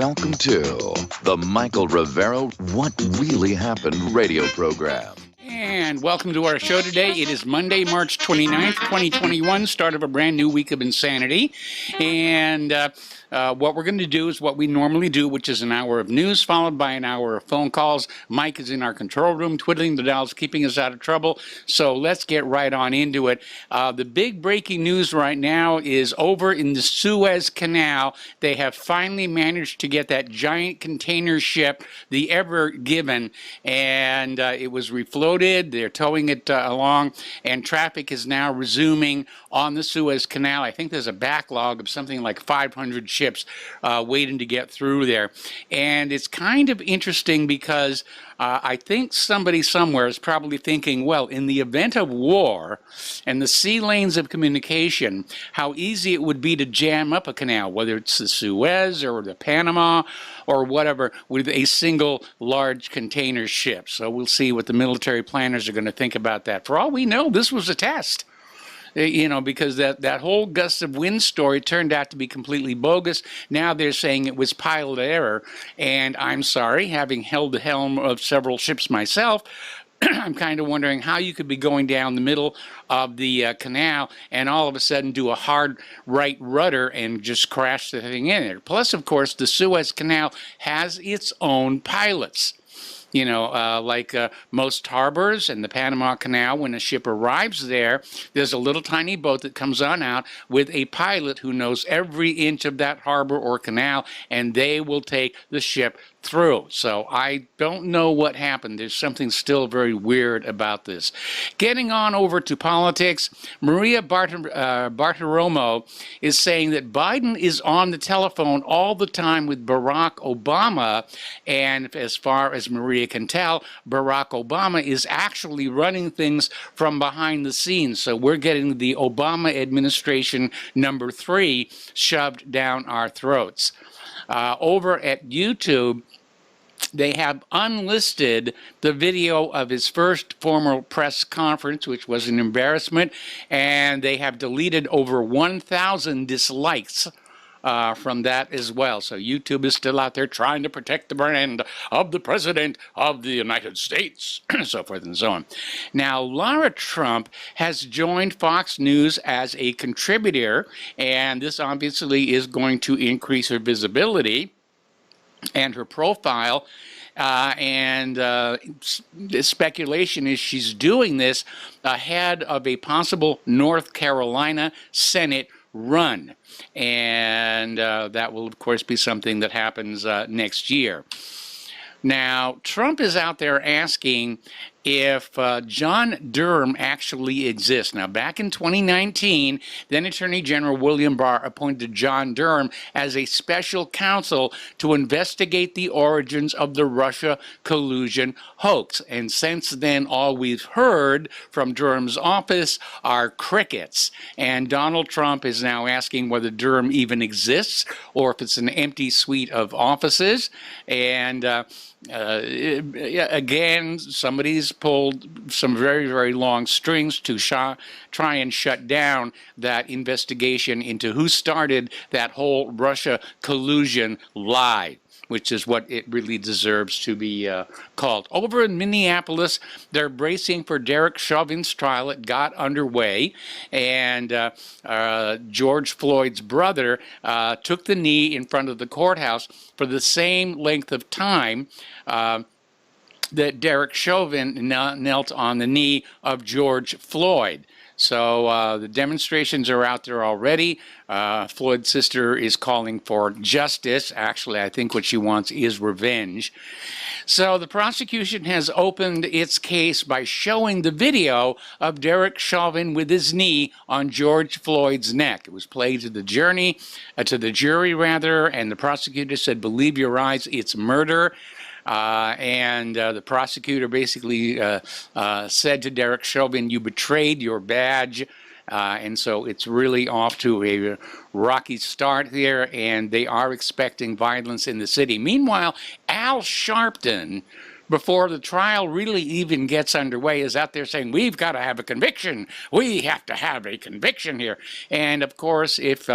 Welcome to the Michael Rivero What Really Happened radio program. And welcome to our show today. It is Monday, March 29th, 2021, start of a brand new week of insanity. And what we're going to do is what we normally do, which is an hour of news followed by an hour of phone calls. Mike is in our control room, twiddling the dials, keeping us out of trouble. So let's get right on into it. The big breaking news right now is over in the Suez Canal. They have finally managed to get that giant container ship, the Ever Given, and it was refloated. They're towing it along, and traffic is now resuming on the Suez Canal. I think there's a backlog of something like 500 ships waiting to get through there. And it's kind of interesting because I think somebody somewhere is probably thinking, well, in the event of war and the sea lanes of communication, how easy it would be to jam up a canal, whether it's the Suez or the Panama or whatever, with a single large container ship. So we'll see what the military planners are going to think about that. For all we know, this was a test. You know, because that whole gust of wind story turned out to be completely bogus. Now they're saying it was pilot error. And I'm sorry, having held the helm of several ships myself, I'm kind of wondering how you could be going down the middle of the canal and all of a sudden do a hard right rudder and just crash the thing in there. Plus, of course, the Suez Canal has its own pilots. You know, like most harbors and the Panama Canal, when a ship arrives there, there's a little tiny boat that comes on out with a pilot who knows every inch of that harbor or canal, and they will take the ship through. So I don't know what happened. There's something still very weird about this. Getting on over to politics, Maria Bartiromo is saying that Biden is on the telephone all the time with Barack Obama, and as far as Maria can tell, Barack Obama is actually running things from behind the scenes. So we're getting the Obama administration number 3 shoved down our throats. Over at YouTube, they have unlisted the video of his first formal press conference, which was an embarrassment, and they have deleted over 1,000 dislikes from that as well. So YouTube is still out there trying to protect the brand of the President of the United States, so forth and so on. Now, Lara Trump has joined Fox News as a contributor, and this obviously is going to increase her visibility and her profile, the speculation is she's doing this ahead of a possible North Carolina Senate run, and that will of course be something that happens next year. Now, Trump is out there asking if John Durham actually exists. Now, back in 2019, then Attorney General William Barr appointed John Durham as a special counsel to investigate the origins of the Russia collusion hoax. And since then, all we've heard from Durham's office are crickets. And Donald Trump is now asking whether Durham even exists or if it's an empty suite of offices. And again, somebody's pulled some very, very long strings to try and shut down that investigation into who started that whole Russia collusion lie, which is what it really deserves to be called. Over in Minneapolis, they're bracing for Derek Chauvin's trial. It got underway, and George Floyd's brother took the knee in front of the courthouse for the same length of time that Derek Chauvin knelt on the knee of George Floyd. So the demonstrations are out there already. Floyd's sister is calling for justice. Actually, I think what she wants is revenge. So the prosecution has opened its case by showing the video of Derek Chauvin with his knee on George Floyd's neck. It was played to the jury, and the prosecutor said, "Believe your eyes, it's murder." The prosecutor basically said to Derek Chauvin, "You betrayed your badge." And so it's really off to a rocky start here, and they are expecting violence in the city. Meanwhile, Al Sharpton before the trial really even gets underway, is out there saying, we've got to have a conviction. We have to have a conviction here. And of course, if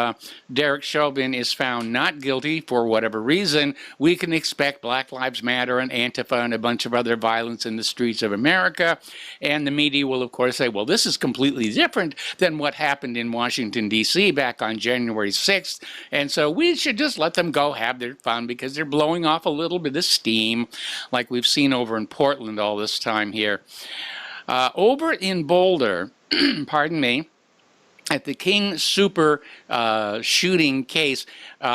Derek Chauvin is found not guilty for whatever reason, we can expect Black Lives Matter and Antifa and a bunch of other violence in the streets of America. And the media will, of course, say, well, this is completely different than what happened in Washington, D.C. back on January 6th. And so we should just let them go have their fun because they're blowing off a little bit of steam like we've seen over in Portland all this time here. Over in Boulder, pardon me, at the King Super shooting case,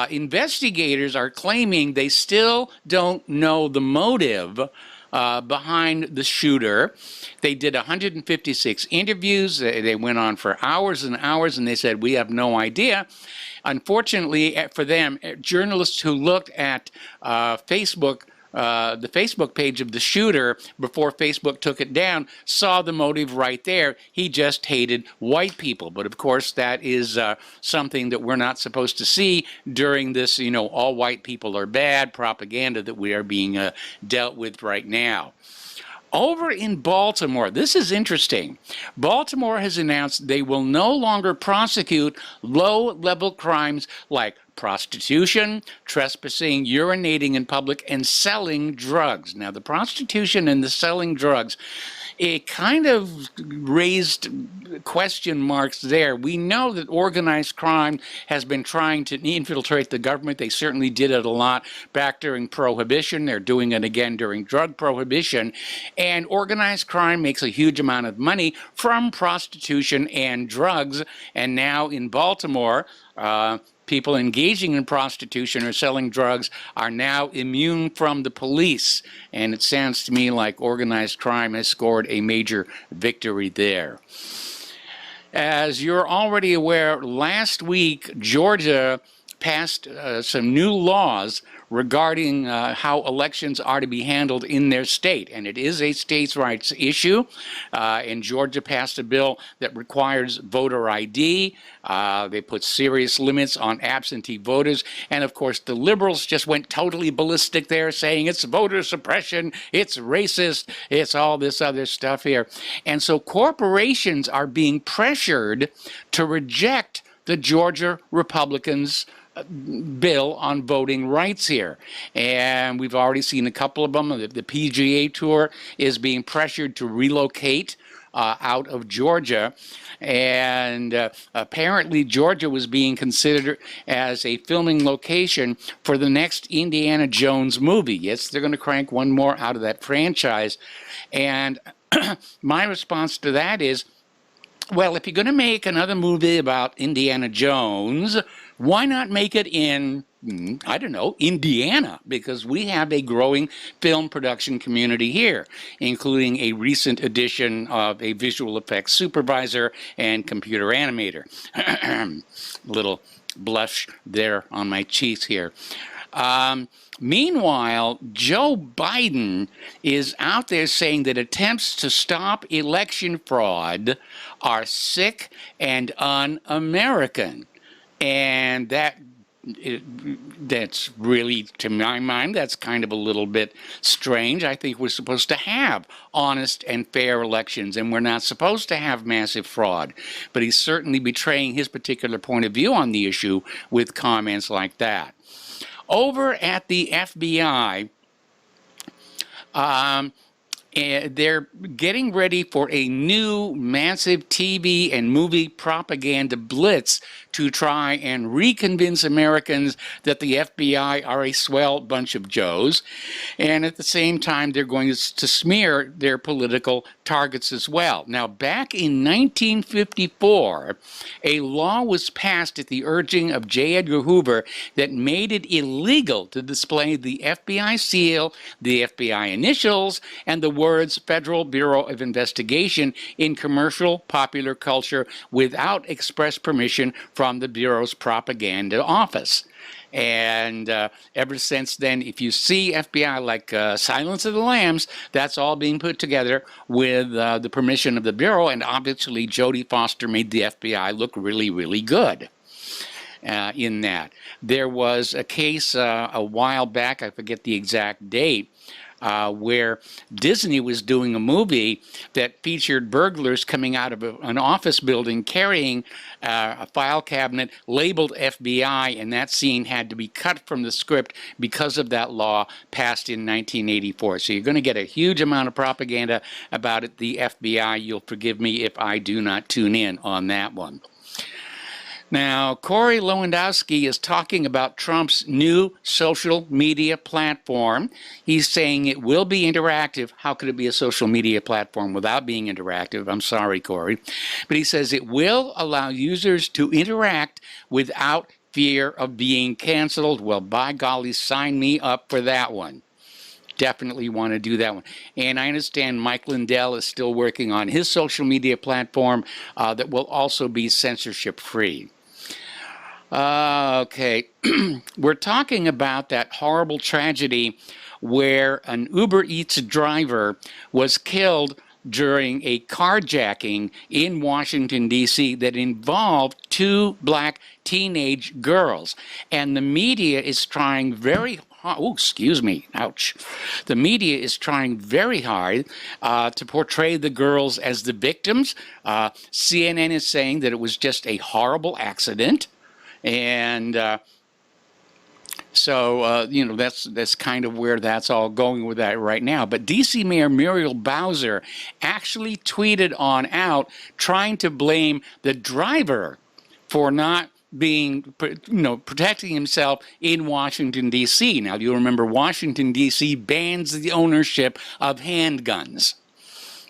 investigators are claiming they still don't know the motive behind the shooter. They did 156 interviews. They went on for hours and hours, and they said, we have no idea. Unfortunately for them, journalists who looked at Facebook, the Facebook page of the shooter before Facebook took it down, saw the motive right there. He just hated white people. But of course, that is something that we're not supposed to see during this, all white people are bad propaganda that we are being dealt with right now. Over in Baltimore, this is interesting. Baltimore has announced they will no longer prosecute low-level crimes like prostitution, trespassing, urinating in public, and selling drugs. Now, the prostitution and the selling drugs, it kind of raised question marks there. We know that organized crime has been trying to infiltrate the government. They certainly did it a lot back during Prohibition. They're doing it again during drug prohibition. And organized crime makes a huge amount of money from prostitution and drugs. And now in Baltimore, people engaging in prostitution or selling drugs are now immune from the police. And it sounds to me like organized crime has scored a major victory there. As you're already aware, last week, Georgia passed some new laws regarding how elections are to be handled in their state. And it is a states' rights issue. And Georgia passed a bill that requires voter ID. They put serious limits on absentee voters. And of course, the liberals just went totally ballistic there, saying it's voter suppression, it's racist, it's all this other stuff here. And so corporations are being pressured to reject the Georgia Republicans' bill on voting rights here. And we've already seen a couple of them. The PGA Tour is being pressured to relocate out of Georgia. And apparently Georgia was being considered as a filming location for the next Indiana Jones movie. Yes, they're going to crank one more out of that franchise. And my response to that is, well, if you're going to make another movie about Indiana Jones, why not make it in, I don't know, Indiana? Because we have a growing film production community here, including a recent addition of a visual effects supervisor and computer animator. Little blush there on my cheeks here. Meanwhile, Joe Biden is out there saying that attempts to stop election fraud are sick and un-American. And that's really, to my mind, that's kind of a little bit strange. I think we're supposed to have honest and fair elections, and we're not supposed to have massive fraud. But he's certainly betraying his particular point of view on the issue with comments like that. Over at the FBI, they're getting ready for a new massive TV and movie propaganda blitz to try and reconvince Americans that the FBI are a swell bunch of Joes. And at the same time, they're going to smear their political targets as well. Now, back in 1954, a law was passed at the urging of J. Edgar Hoover that made it illegal to display the FBI seal, the FBI initials, and the words Federal Bureau of Investigation in commercial popular culture without express permission from the Bureau's propaganda office. And ever since then, if you see FBI like Silence of the Lambs, that's all being put together with the permission of the Bureau, and obviously Jodie Foster made the FBI look really, really good. In that. There was a case a while back, I forget the exact date, where Disney was doing a movie that featured burglars coming out of an office building carrying a file cabinet labeled FBI, and that scene had to be cut from the script because of that law passed in 1984. So you're going to get a huge amount of propaganda about it, the FBI. You'll forgive me if I do not tune in on that one. Now, Corey Lewandowski is talking about Trump's new social media platform. He's saying it will be interactive. How could it be a social media platform without being interactive? I'm sorry, Corey. But he says it will allow users to interact without fear of being canceled. Well, by golly, sign me up for that one. Definitely want to do that one. And I understand Mike Lindell is still working on his social media platform that will also be censorship-free. Okay, we're talking about that horrible tragedy where an Uber Eats driver was killed during a carjacking in Washington, D.C. that involved 2 black teenage girls. And the media is trying very hard, oh, excuse me, ouch. The media is trying very hard to portray the girls as the victims. CNN is saying that it was just a horrible accident. And so, you know, that's kind of where that's all going with that right now. But D.C. Mayor Muriel Bowser actually tweeted on out trying to blame the driver for not being, you know, protecting himself in Washington, D.C. Now, you'll remember Washington, D.C. bans the ownership of handguns.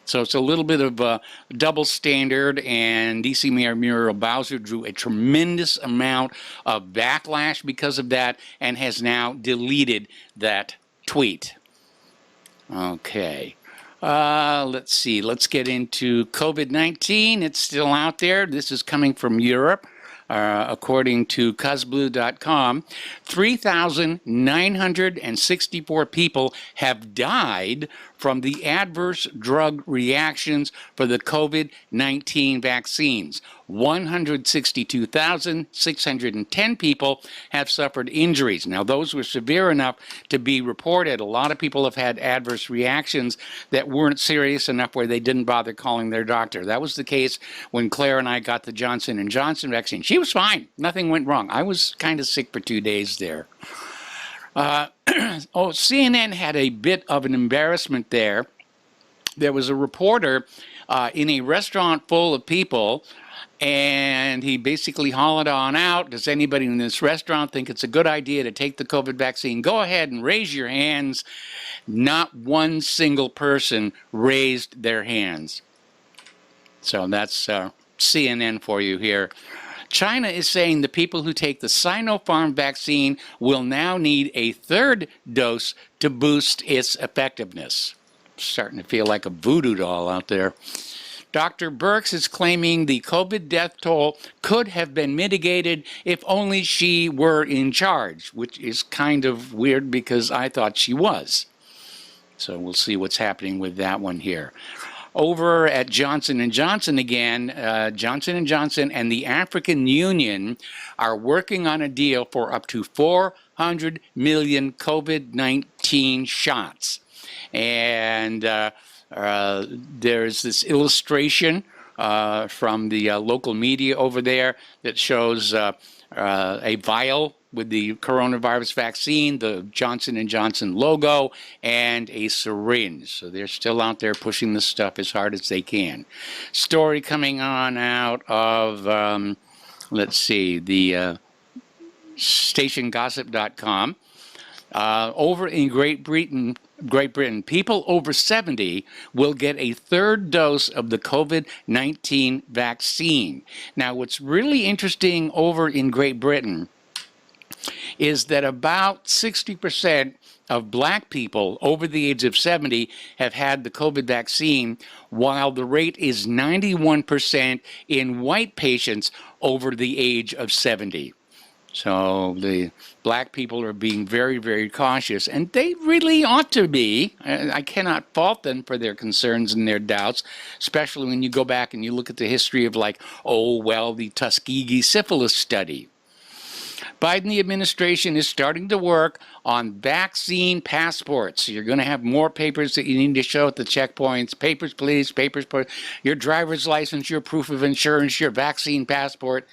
So it's a little bit of a double standard, and D.C. Mayor Muriel Bowser drew a tremendous amount of backlash because of that and has now deleted that tweet. Okay. Let's see. Let's get into COVID-19. It's still out there. This is coming from Europe. According to Cuzblue.com, 3,964 people have died from the adverse drug reactions for the COVID-19 vaccines. 162,610 people have suffered injuries. Now, those were severe enough to be reported. A lot of people have had adverse reactions that weren't serious enough where they didn't bother calling their doctor. That was the case when Claire and I got the Johnson & Johnson vaccine. She was fine. Nothing went wrong. I was kind of sick for 2 days there. CNN had a bit of an embarrassment there. There was a reporter in a restaurant full of people, and he basically hollered on out, does anybody in this restaurant think it's a good idea to take the COVID vaccine? Go ahead and raise your hands. Not one single person raised their hands. So that's CNN for you here. China is saying the people who take the Sinopharm vaccine will now need a 3rd dose to boost its effectiveness. Starting to feel like a voodoo doll out there. Dr. Birx is claiming the COVID death toll could have been mitigated if only she were in charge, which is kind of weird because I thought she was. So we'll see what's happening with that one here. Over at Johnson & Johnson again, Johnson & Johnson and the African Union are working on a deal for up to 400 million COVID-19 shots. And there's this illustration from the local media over there that shows a vial with the coronavirus vaccine, the Johnson & Johnson logo, and a syringe. So they're still out there pushing this stuff as hard as they can. Story coming on out of, let's see, the stationgossip.com. Over in Great Britain, people over 70 will get a 3rd dose of the COVID-19 vaccine. Now, what's really interesting over in Great Britain is that about 60% of black people over the age of 70 have had the COVID vaccine, while the rate is 91% in white patients over the age of 70. So the black people are being very, very cautious, and they really ought to be. I cannot fault them for their concerns and their doubts, especially when you go back and you look at the history of, like, oh, well, the Tuskegee syphilis study. Biden administration is starting to work on vaccine passports. So you're going to have more papers that you need to show at the checkpoints. Papers, please. Papers, please. Your driver's license, your proof of insurance, your vaccine passport.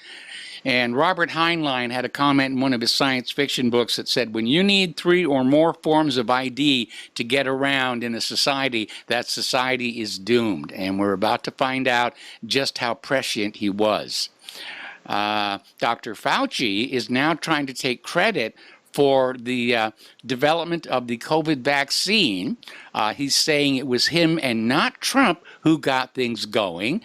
And Robert Heinlein had a comment in one of his science fiction books that said, when you need 3 or more forms of ID to get around in a society, that society is doomed. And we're about to find out just how prescient he was. Dr. Fauci is now trying to take credit for the development of the COVID vaccine. He's saying it was him and not Trump who got things going.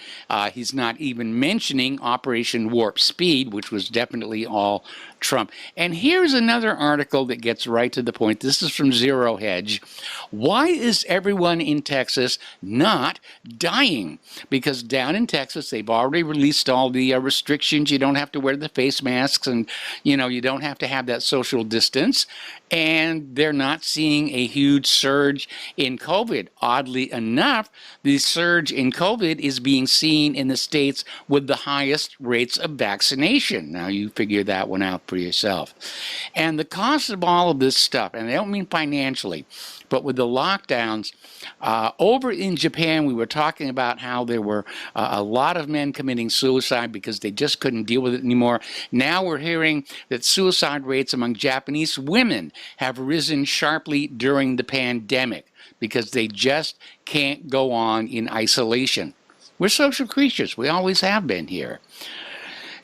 He's not even mentioning Operation Warp Speed, which was definitely all Trump. And here's another article that gets right to the point. This is from Zero Hedge. Why is everyone in Texas not dying? Because down in Texas, they've already released all the restrictions. You don't have to wear the face masks, and you don't have to have that social distance. And they're not seeing a huge surge in COVID. Oddly enough, the surge in COVID is being seen in the states with the highest rates of vaccination. Now, you figure that one out for yourself. And the cost of all of this stuff, and I don't mean financially, but with the lockdowns, over in Japan, we were talking about how there were a lot of men committing suicide because they just couldn't deal with it anymore. Now we're hearing that suicide rates among Japanese women have risen sharply during the pandemic because they just can't go on in isolation. We're social creatures. We always have been here.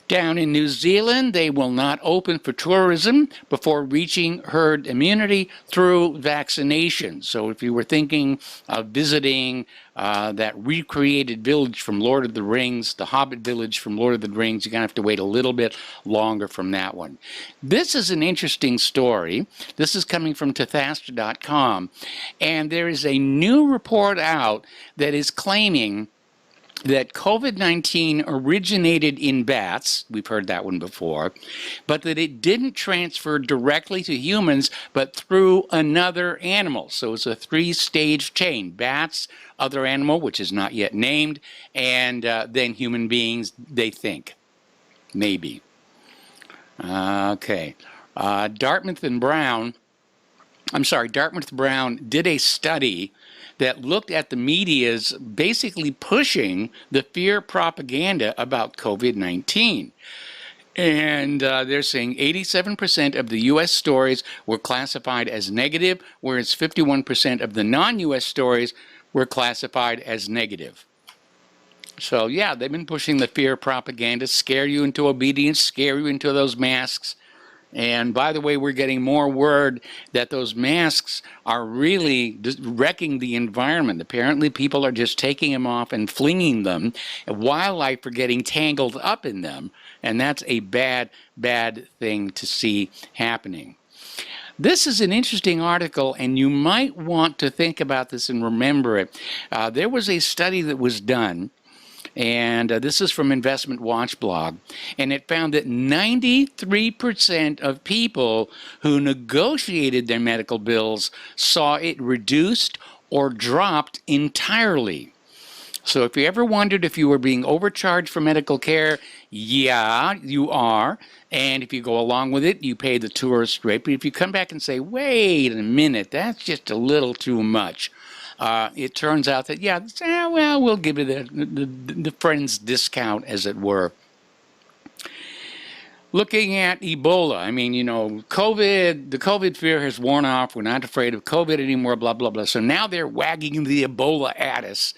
Down in New Zealand, they will not open for tourism before reaching herd immunity through vaccination. So if you were thinking of visiting that recreated village from Lord of the Rings, the Hobbit village from Lord of the Rings, you're going to have to wait a little bit longer from that one. This is an interesting story. This is coming from Tethastra.com. And there is a new report out that is claiming that COVID-19 originated in bats, we've heard that one before, but that it didn't transfer directly to humans, but through another animal. So it's a 3-stage chain: bats, other animal, which is not yet named, and then human beings, they think. Maybe. Okay. Dartmouth Brown did a study that looked at the media's basically pushing the fear propaganda about COVID-19. And they're saying 87% of the U.S. stories were classified as negative, whereas 51% of the non-U.S. stories were classified as negative. So, yeah, they've been pushing the fear propaganda, scare you into obedience, scare you into those masks. And by the way, we're getting more word that those masks are really wrecking the environment. Apparently, people are just taking them off and flinging them. Wildlife are getting tangled up in them. And that's a bad, bad thing to see happening. This is an interesting article, and you might want to think about this and remember it. There was a study that was done, and this is from Investment Watch blog, and it found that 93% of people who negotiated their medical bills saw it reduced or dropped entirely. So if you ever wondered if you were being overcharged for medical care, yeah, you are. And if you go along with it, you pay the tourist rate. But if you come back and say, wait a minute, that's just a little too much, it turns out that, yeah, well, we'll give you the friend's discount, as it were. Looking at Ebola, I mean, you know, the COVID fear has worn off. We're not afraid of COVID anymore, blah, blah, blah. So now they're wagging the Ebola at us.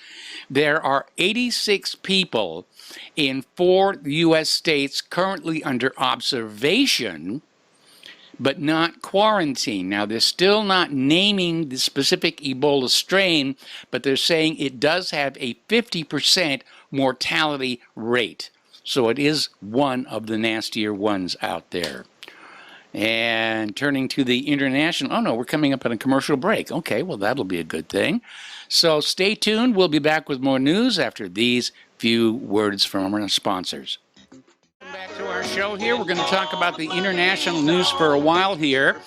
There are 86 people in 4 U.S. states currently under observation, but not quarantine. Now, they're still not naming the specific Ebola strain, but they're saying it does have a 50% mortality rate. So it is one of the nastier ones out there. And turning to the international, oh no, we're coming up on a commercial break. Okay, well, that'll be a good thing. So stay tuned. We'll be back with more news after these few words from our sponsors. Back to our show here. We're going to talk about the international news for a while here.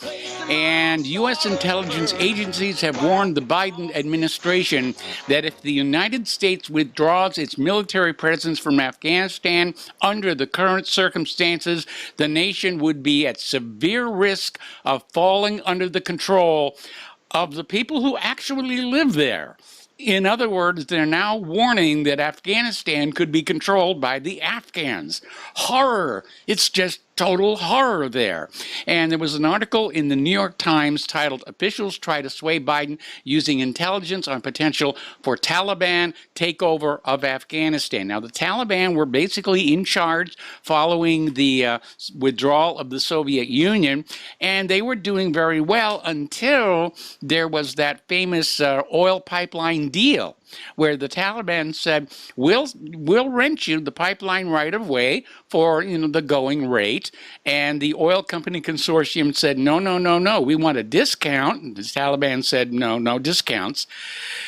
And U.S. intelligence agencies have warned the Biden administration that if the United States withdraws its military presence from Afghanistan under the current circumstances, the nation would be at severe risk of falling under the control of the people who actually live there. In other words, they're now warning that Afghanistan could be controlled by the Afghans. Horror. It's just total horror there. And there was an article in the New York Times titled, "Officials Try to Sway Biden Using Intelligence on Potential for Taliban Takeover of Afghanistan." Now, the Taliban were basically in charge following the withdrawal of the Soviet Union, and they were doing very well until there was that famous oil pipeline deal, where the Taliban said, we'll rent you the pipeline right of way for the going rate, and the oil company consortium said, no, we want a discount. And the Taliban said, no discounts.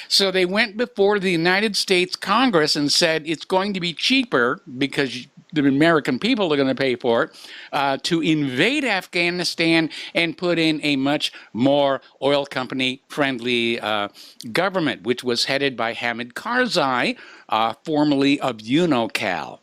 So they went before the United States Congress and said it's going to be cheaper, because the American people are going to pay for it, to invade Afghanistan and put in a much more oil company friendly government, which was headed by Hamid Karzai, formerly of UNOCAL.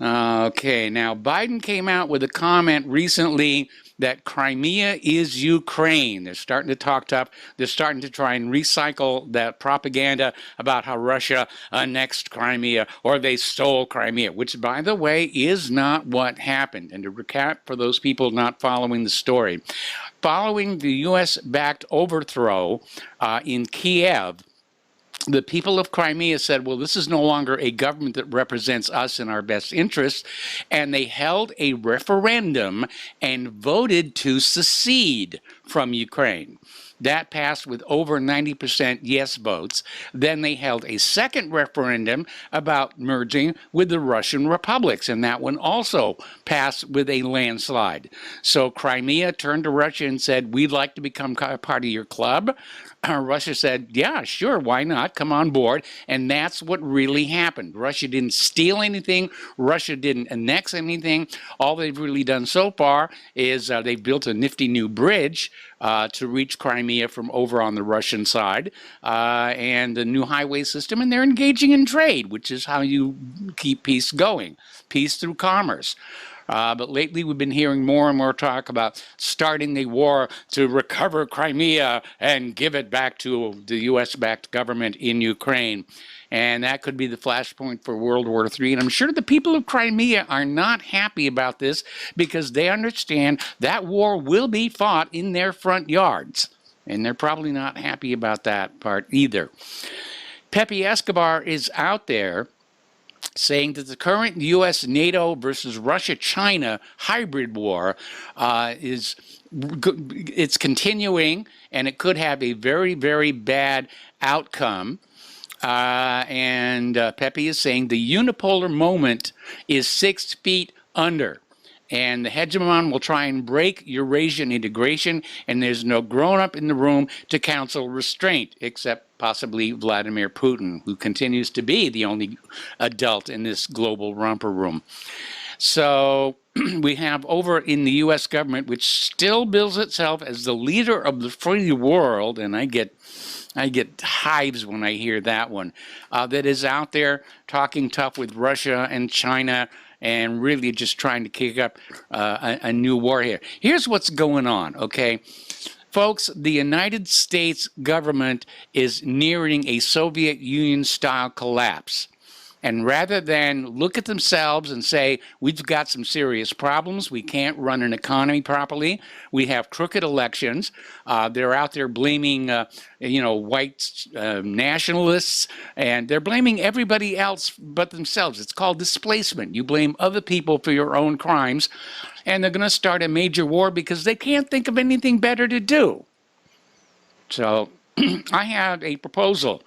Okay, now Biden came out with a comment recently that Crimea is Ukraine. They're starting to talk tough. They're starting to try and recycle that propaganda about how Russia annexed Crimea or they stole Crimea, which, by the way, is not what happened. And to recap for those people not following the story, following the U.S.-backed overthrow in Kiev, the people of Crimea said, well, this is no longer a government that represents us in our best interests, and they held a referendum and voted to secede from Ukraine. That passed with over 90% yes votes. Then they held a second referendum about merging with the Russian republics, and that one also passed with a landslide. So Crimea turned to Russia and said, we'd like to become part of your club. Russia said, yeah, sure, why not? Come on board. And that's what really happened. Russia didn't steal anything. Russia didn't annex anything. All they've really done so far is they've built a nifty new bridge to reach Crimea from over on the Russian side, and a new highway system, and they're engaging in trade, which is how you keep peace going, peace through commerce. But lately we've been hearing more and more talk about starting a war to recover Crimea and give it back to the U.S.-backed government in Ukraine. And that could be the flashpoint for World War III. And I'm sure the people of Crimea are not happy about this, because they understand that war will be fought in their front yards. And they're probably not happy about that part either. Pepe Escobar is out there saying that the current U.S.-NATO versus Russia-China hybrid war it's continuing, and it could have a very, very bad outcome. And Pepe is saying the unipolar moment is 6 feet under. And the hegemon will try and break Eurasian integration, and there's no grown-up in the room to counsel restraint, except possibly Vladimir Putin, who continues to be the only adult in this global romper room. So we have over in the U.S. government, which still bills itself as the leader of the free world, and I get hives when I hear that one, that is out there talking tough with Russia and China, and really just trying to kick up a new war here. Here's what's going on, okay? Folks, the United States government is nearing a Soviet Union-style collapse. And rather than look at themselves and say, we've got some serious problems, we can't run an economy properly, we have crooked elections, they're out there blaming, white nationalists, and they're blaming everybody else but themselves. It's called displacement. You blame other people for your own crimes, and they're going to start a major war because they can't think of anything better to do. So I have a proposal.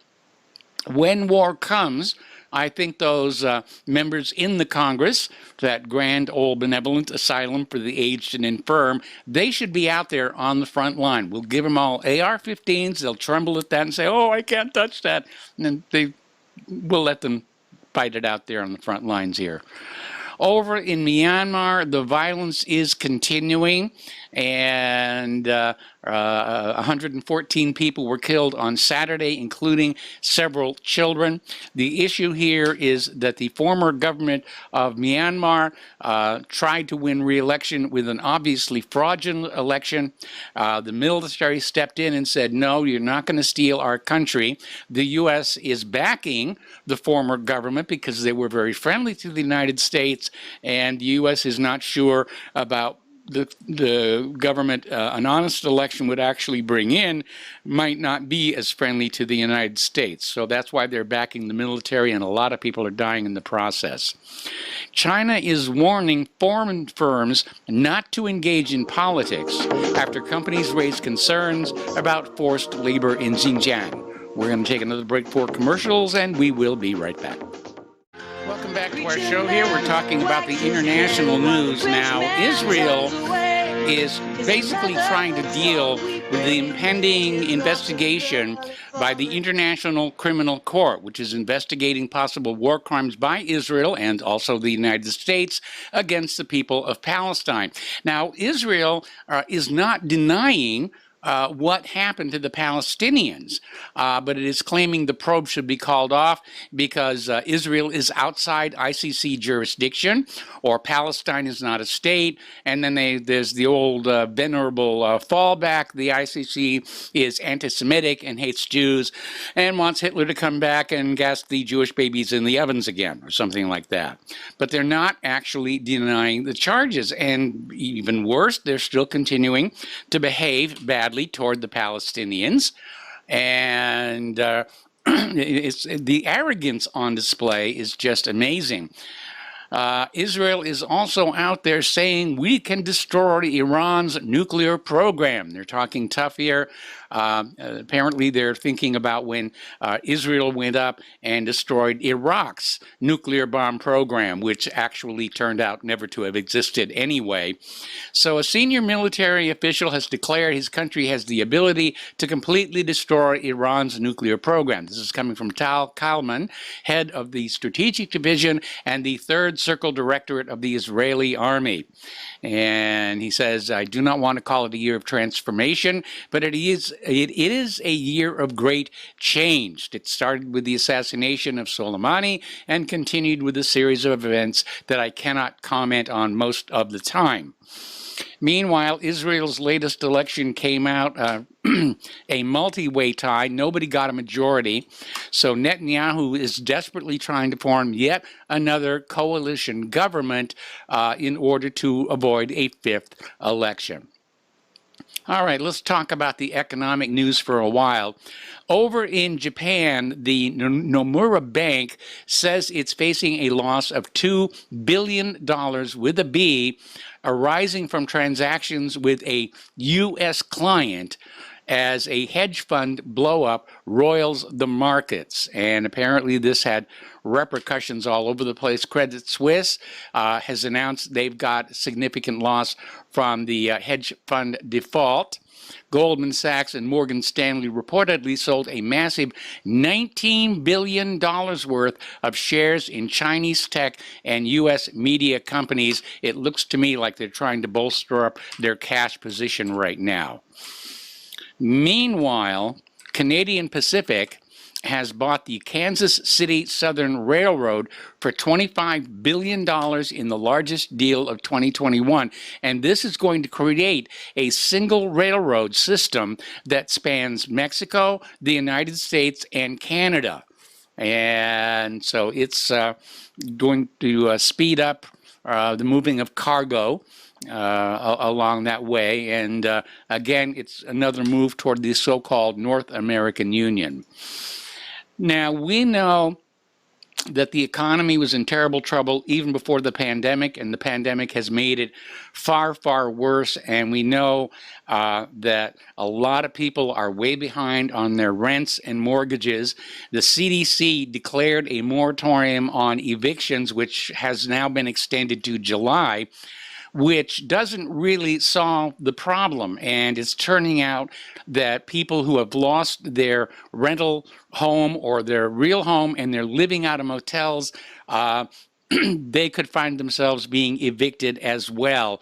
When war comes, I think those members in the Congress, that grand old benevolent asylum for the aged and infirm, they should be out there on the front line. We'll give them all AR-15s. They'll tremble at that and say, oh, I can't touch that. And then we'll let them fight it out there on the front lines here. Over in Myanmar, the violence is continuing, and 114 people were killed on Saturday, including several children. The issue here is that the former government of Myanmar tried to win re-election with an obviously fraudulent election. The military stepped in and said, no, you're not going to steal our country. The U.S. is backing the former government because they were very friendly to the United States, and the U.S. is not sure about the government an honest election would actually bring in might not be as friendly to the United States. So that's why they're backing the military, and a lot of people are dying in the process. China is warning foreign firms not to engage in politics after companies raise concerns about forced labor in Xinjiang. We're going to take another break for commercials, and we will be right back. Welcome back to our show here. We're talking about the international news now. Israel is basically trying to deal with the impending investigation by the International Criminal Court, which is investigating possible war crimes by Israel and also the United States against the people of Palestine. Now, Israel is not denying what happened to the Palestinians, but it is claiming the probe should be called off because Israel is outside ICC jurisdiction, or Palestine is not a state, and then there's the old venerable fallback. The ICC is anti-Semitic and hates Jews and wants Hitler to come back and gas the Jewish babies in the ovens again, or something like that. But they're not actually denying the charges, and even worse, they're still continuing to behave badly toward the Palestinians, and the arrogance on display is just amazing. Israel is also out there saying we can destroy Iran's nuclear program. They're talking tough here. Apparently, they're thinking about when Israel went up and destroyed Iraq's nuclear bomb program, which actually turned out never to have existed anyway. So a senior military official has declared his country has the ability to completely destroy Iran's nuclear program. This is coming from Tal Kalman, head of the Strategic Division and the Third Circle Directorate of the Israeli Army. And he says, I do not want to call it a year of transformation, but it is a year of great change. It started with the assassination of Soleimani and continued with a series of events that I cannot comment on most of the time. Meanwhile, Israel's latest election came out a multi-way tie. Nobody got a majority. So Netanyahu is desperately trying to form yet another coalition government in order to avoid a fifth election. All right, let's talk about the economic news for a while. Over in Japan, the Nomura Bank says it's facing a loss of $2 billion with a B, arising from transactions with a U.S. client as a hedge fund blow-up roils the markets. And apparently this had repercussions all over the place. Credit Suisse has announced they've got significant loss from the hedge fund default. Goldman Sachs and Morgan Stanley reportedly sold a massive $19 billion worth of shares in Chinese tech and U.S. media companies. It looks to me like they're trying to bolster up their cash position right now. Meanwhile, Canadian Pacific has bought the Kansas City Southern Railroad for $25 billion in the largest deal of 2021. And this is going to create a single railroad system that spans Mexico, the United States, and Canada. And so it's going to speed up the moving of cargo along that way. And again, it's another move toward the so-called North American Union. Now, we know that the economy was in terrible trouble even before the pandemic, and the pandemic has made it far, far worse. And we know that a lot of people are way behind on their rents and mortgages. The CDC declared a moratorium on evictions, which has now been extended to July, which doesn't really solve the problem. And it's turning out that people who have lost their rental home or their real home and they're living out of motels, they could find themselves being evicted as well,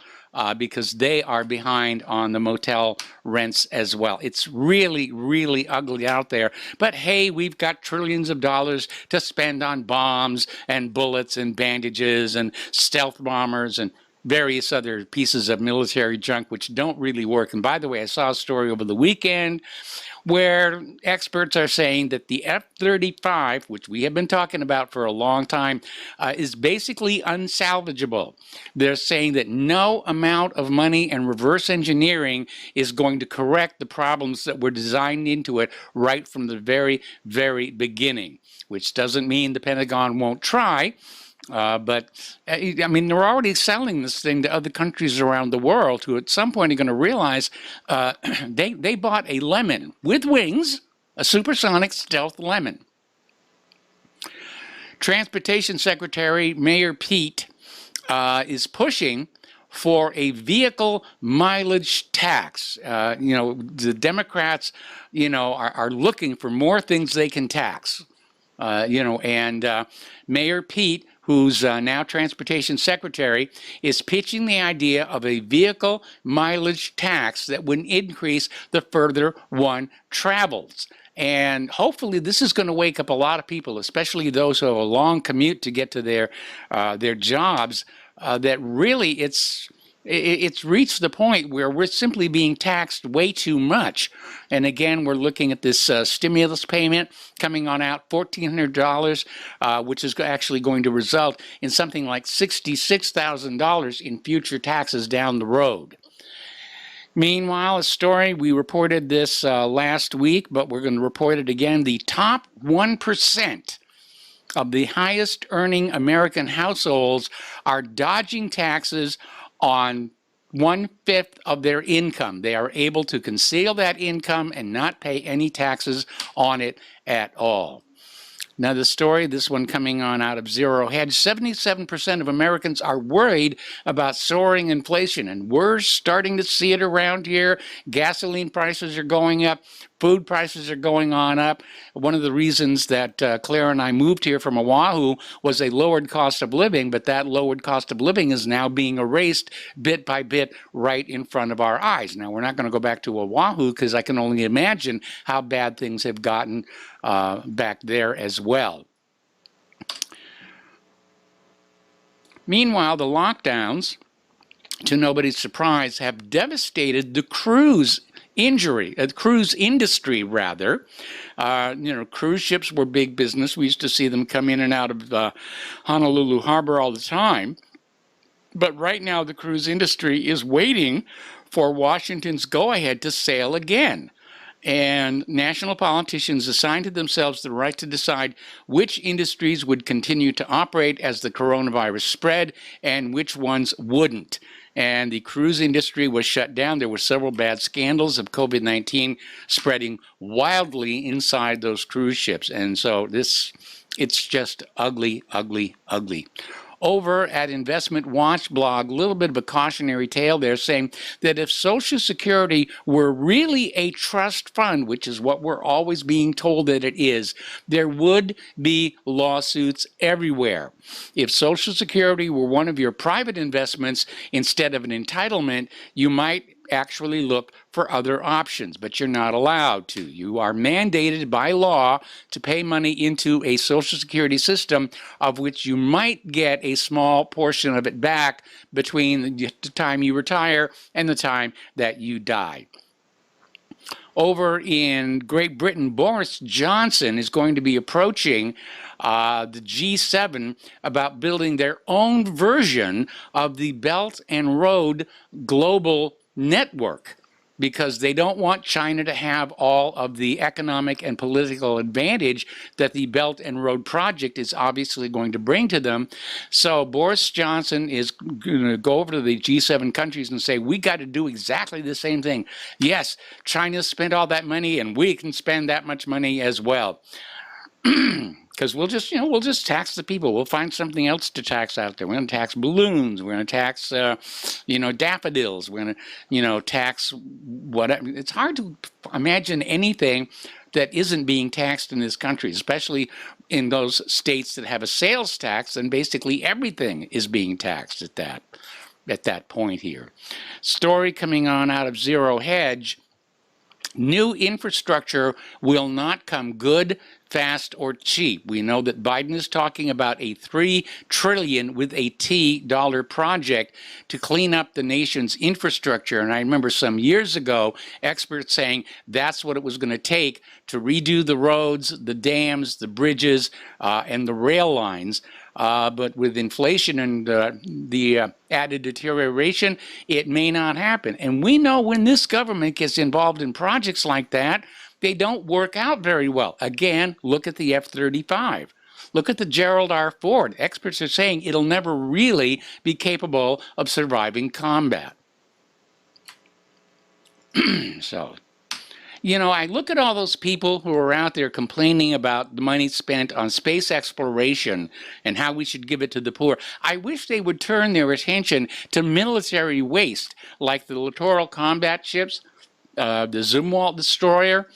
because they are behind on the motel rents as well. It's really, really ugly out there. But hey, we've got trillions of dollars to spend on bombs and bullets and bandages and stealth bombers and various other pieces of military junk which don't really work. And by the way, I saw a story over the weekend where experts are saying that the F-35, which we have been talking about for a long time, is basically unsalvageable. They're saying that no amount of money and reverse engineering is going to correct the problems that were designed into it right from the very, very beginning, which doesn't mean the Pentagon won't try. But I mean, they're already selling this thing to other countries around the world who at some point are going to realize they bought a lemon with wings, a supersonic stealth lemon. Transportation Secretary Mayor Pete is pushing for a vehicle mileage tax. The Democrats, are looking for more things they can tax. Mayor Pete, who's now Transportation Secretary, is pitching the idea of a vehicle mileage tax that would increase the further one travels. And hopefully this is going to wake up a lot of people, especially those who have a long commute to get to their jobs, that really it's reached the point where we're simply being taxed way too much. And again, we're looking at this stimulus payment coming on out, $1,400, which is actually going to result in something like $66,000 in future taxes down the road. Meanwhile, a story, we reported this last week, but we're going to report it again. The top 1% of the highest earning American households are dodging taxes on 1/5 of their income. They are able to conceal that income and not pay any taxes on it at all. Now the story, this one coming on out of Zero Hedge, 77% of Americans are worried about soaring inflation, and we're starting to see it around here. Gasoline prices are going up. Food prices are going on up. One of the reasons that Claire and I moved here from Oahu was a lowered cost of living, but that lowered cost of living is now being erased bit by bit right in front of our eyes. Now, we're not going to go back to Oahu because I can only imagine how bad things have gotten back there as well. Meanwhile, the lockdowns, to nobody's surprise, have devastated the cruise industry rather. Cruise ships were big business. We used to see them come in and out of Honolulu Harbor all the time. But right now the cruise industry is waiting for Washington's go-ahead to sail again. And national politicians assigned to themselves the right to decide which industries would continue to operate as the coronavirus spread and which ones wouldn't. And the cruise industry was shut down. There were several bad scandals of COVID-19 spreading wildly inside those cruise ships. And so it's just ugly, ugly, ugly. Over at Investment Watch blog, a little bit of a cautionary tale there saying that if Social Security were really a trust fund, which is what we're always being told that it is, there would be lawsuits everywhere. If Social Security were one of your private investments instead of an entitlement, you might actually look for other options, but you're not allowed to. You are mandated by law to pay money into a Social Security system of which you might get a small portion of it back between the time you retire and the time that you die. Over in Great Britain, Boris Johnson is going to be approaching the G7 about building their own version of the Belt and Road Global Network, because they don't want China to have all of the economic and political advantage that the Belt and Road Project is obviously going to bring to them. So Boris Johnson is going to go over to the G7 countries and say, we got to do exactly the same thing. Yes, China spent all that money and we can spend that much money as well. Because we'll just tax the people. We'll find something else to tax out there. We're going to tax balloons. We're going to tax, daffodils. We're going to, tax whatever. It's hard to imagine anything that isn't being taxed in this country, especially in those states that have a sales tax, and basically everything is being taxed at that point here. Story coming on out of Zero Hedge. New infrastructure will not come good, fast, or cheap. We know that Biden is talking about a $3 trillion with a T dollar project to clean up the nation's infrastructure. And I remember some years ago, experts saying that's what it was going to take to redo the roads, the dams, the bridges, and the rail lines. But with inflation and the added deterioration, it may not happen. And we know when this government gets involved in projects like that, they don't work out very well. Again, look at the F-35. Look at the Gerald R. Ford. Experts are saying it'll never really be capable of surviving combat. So, you know, I look at all those people who are out there complaining about the money spent on space exploration and how we should give it to the poor. I wish they would turn their attention to military waste, like the littoral combat ships, the Zumwalt destroyer,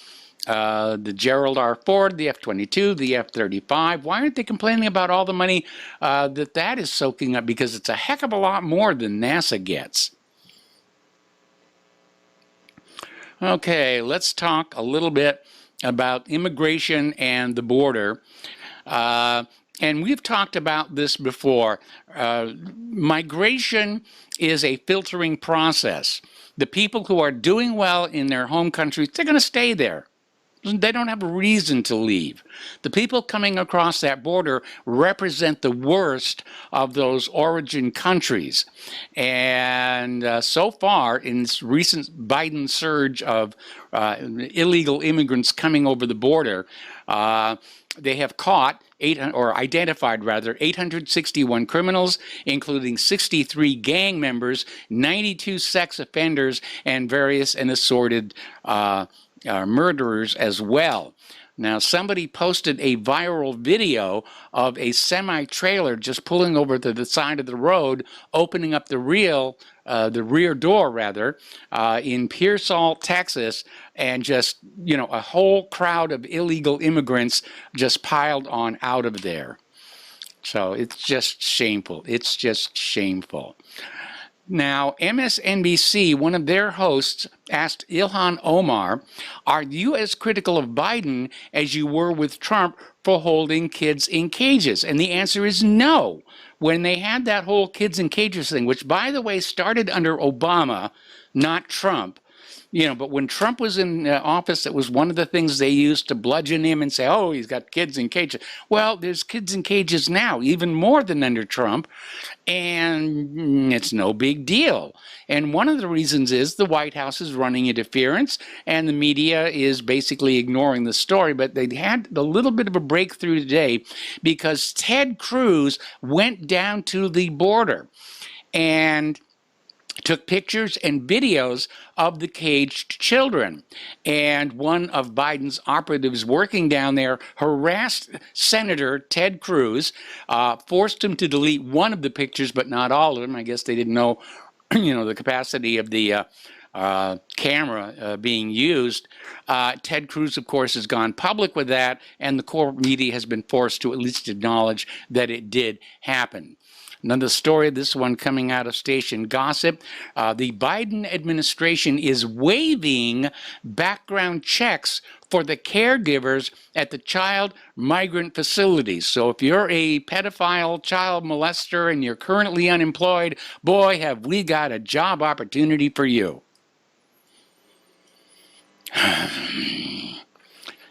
the Gerald R. Ford, the F-22, the F-35. Why aren't they complaining about all the money that is soaking up? Because it's a heck of a lot more than NASA gets. Okay, let's talk a little bit about immigration and the border. And we've talked about this before. Migration is a filtering process. The people who are doing well in their home countries, they're going to stay there. They don't have a reason to leave. The people coming across that border represent the worst of those origin countries. And so far, in this recent Biden surge of illegal immigrants coming over the border, they have caught identified 861 criminals, including 63 gang members, 92 sex offenders, and various and assorted murderers as well. Now, somebody posted a viral video of a semi-trailer just pulling over to the side of the road, opening up the rear door, rather, in Pearsall, Texas, and just, you know, a whole crowd of illegal immigrants just piled on out of there. So it's just shameful. It's just shameful. Now, MSNBC, one of their hosts, asked Ilhan Omar, are you as critical of Biden as you were with Trump for holding kids in cages? And the answer is no. When they had that whole kids in cages thing, which, by the way, started under Obama, not Trump, you know, but when Trump was in office, it was one of the things they used to bludgeon him and say, oh, he's got kids in cages. Well, there's kids in cages now, even more than under Trump, and it's no big deal. And one of the reasons is the White House is running interference, and the media is basically ignoring the story. But they had a little bit of a breakthrough today because Ted Cruz went down to the border and took pictures and videos of the caged children. And one of Biden's operatives working down there harassed Senator Ted Cruz, forced him to delete one of the pictures, but not all of them. I guess they didn't know, you know, the capacity of the camera being used. Ted Cruz, of course, has gone public with that, and the core media has been forced to at least acknowledge that it did happen. Another story, this one coming out of Station Gossip. The Biden administration is waiving background checks for the caregivers at the child migrant facilities. So if you're a pedophile child molester and you're currently unemployed, boy, have we got a job opportunity for you.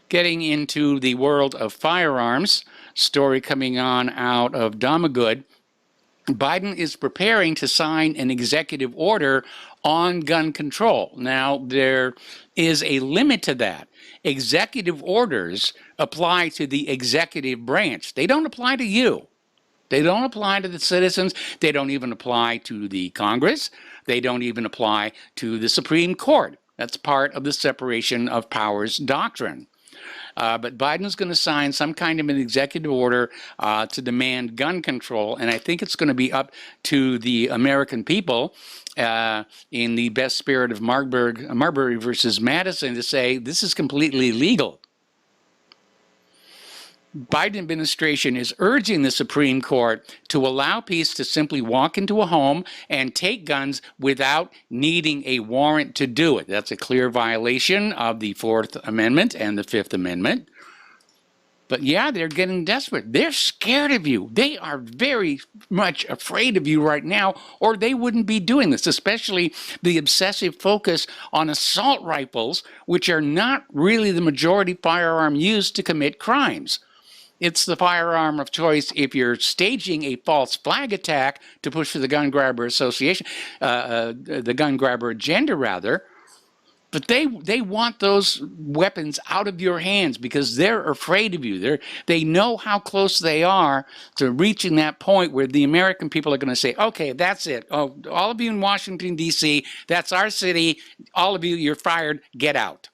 Getting into the world of firearms, story coming on out of Damagood. Biden is preparing to sign an executive order on gun control. Now, there is a limit to that. Executive orders apply to the executive branch. They don't apply to you. They don't apply to the citizens. They don't even apply to the Congress. They don't even apply to the Supreme Court. That's part of the separation of powers doctrine. But Biden's going to sign some kind of an executive order to demand gun control, and I think it's going to be up to the American people in the best spirit of Marbury versus Madison to say this is completely legal. Biden administration is urging the Supreme Court to allow peace to simply walk into a home and take guns without needing a warrant to do it. That's a clear violation of the Fourth Amendment and the Fifth Amendment. But yeah, they're getting desperate. They're scared of you. They are very much afraid of you right now, or they wouldn't be doing this, especially the obsessive focus on assault rifles, which are not really the majority firearm used to commit crimes. It's the firearm of choice if you're staging a false flag attack to push for the gun grabber association, the gun grabber agenda, rather. But they want those weapons out of your hands because they're afraid of you. They know how close they are to reaching that point where the American people are going to say, okay, that's it. Oh, all of you in Washington, D.C., that's our city. All of you, you're fired. Get out.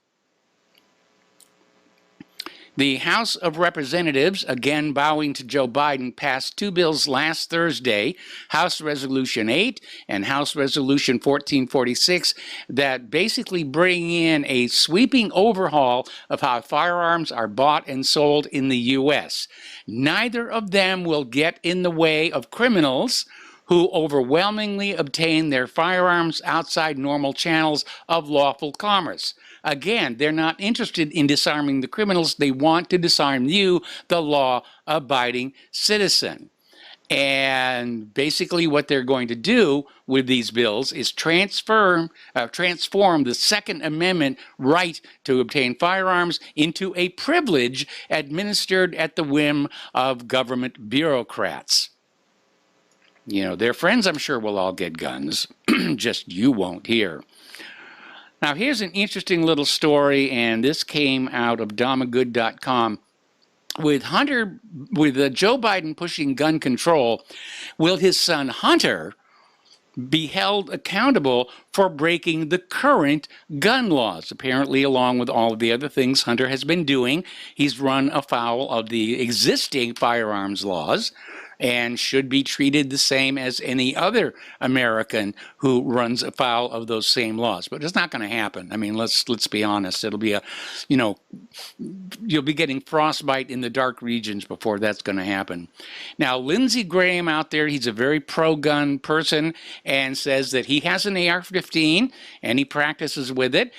The House of Representatives, again bowing to Joe Biden, passed two bills last Thursday, House Resolution 8 and House Resolution 1446, that basically bring in a sweeping overhaul of how firearms are bought and sold in the U.S. Neither of them will get in the way of criminals who overwhelmingly obtain their firearms outside normal channels of lawful commerce. Again, they're not interested in disarming the criminals. They want to disarm you, the law-abiding citizen. And basically what they're going to do with these bills is transform the Second Amendment right to obtain firearms into a privilege administered at the whim of government bureaucrats. You know, their friends, I'm sure, will all get guns. Just you won't here. Now, here's an interesting little story, and this came out of Domagood.com. With Joe Biden pushing gun control, will his son Hunter be held accountable for breaking the current gun laws? Apparently, along with all of the other things Hunter has been doing, he's run afoul of the existing firearms laws and should be treated the same as any other American who runs afoul of those same laws. But it's not going to happen. I mean, let's be honest. It'll be you'll be getting frostbite in the dark regions before that's going to happen. Now, Lindsey Graham out there, he's a very pro-gun person and says that he has an AR-15 and he practices with it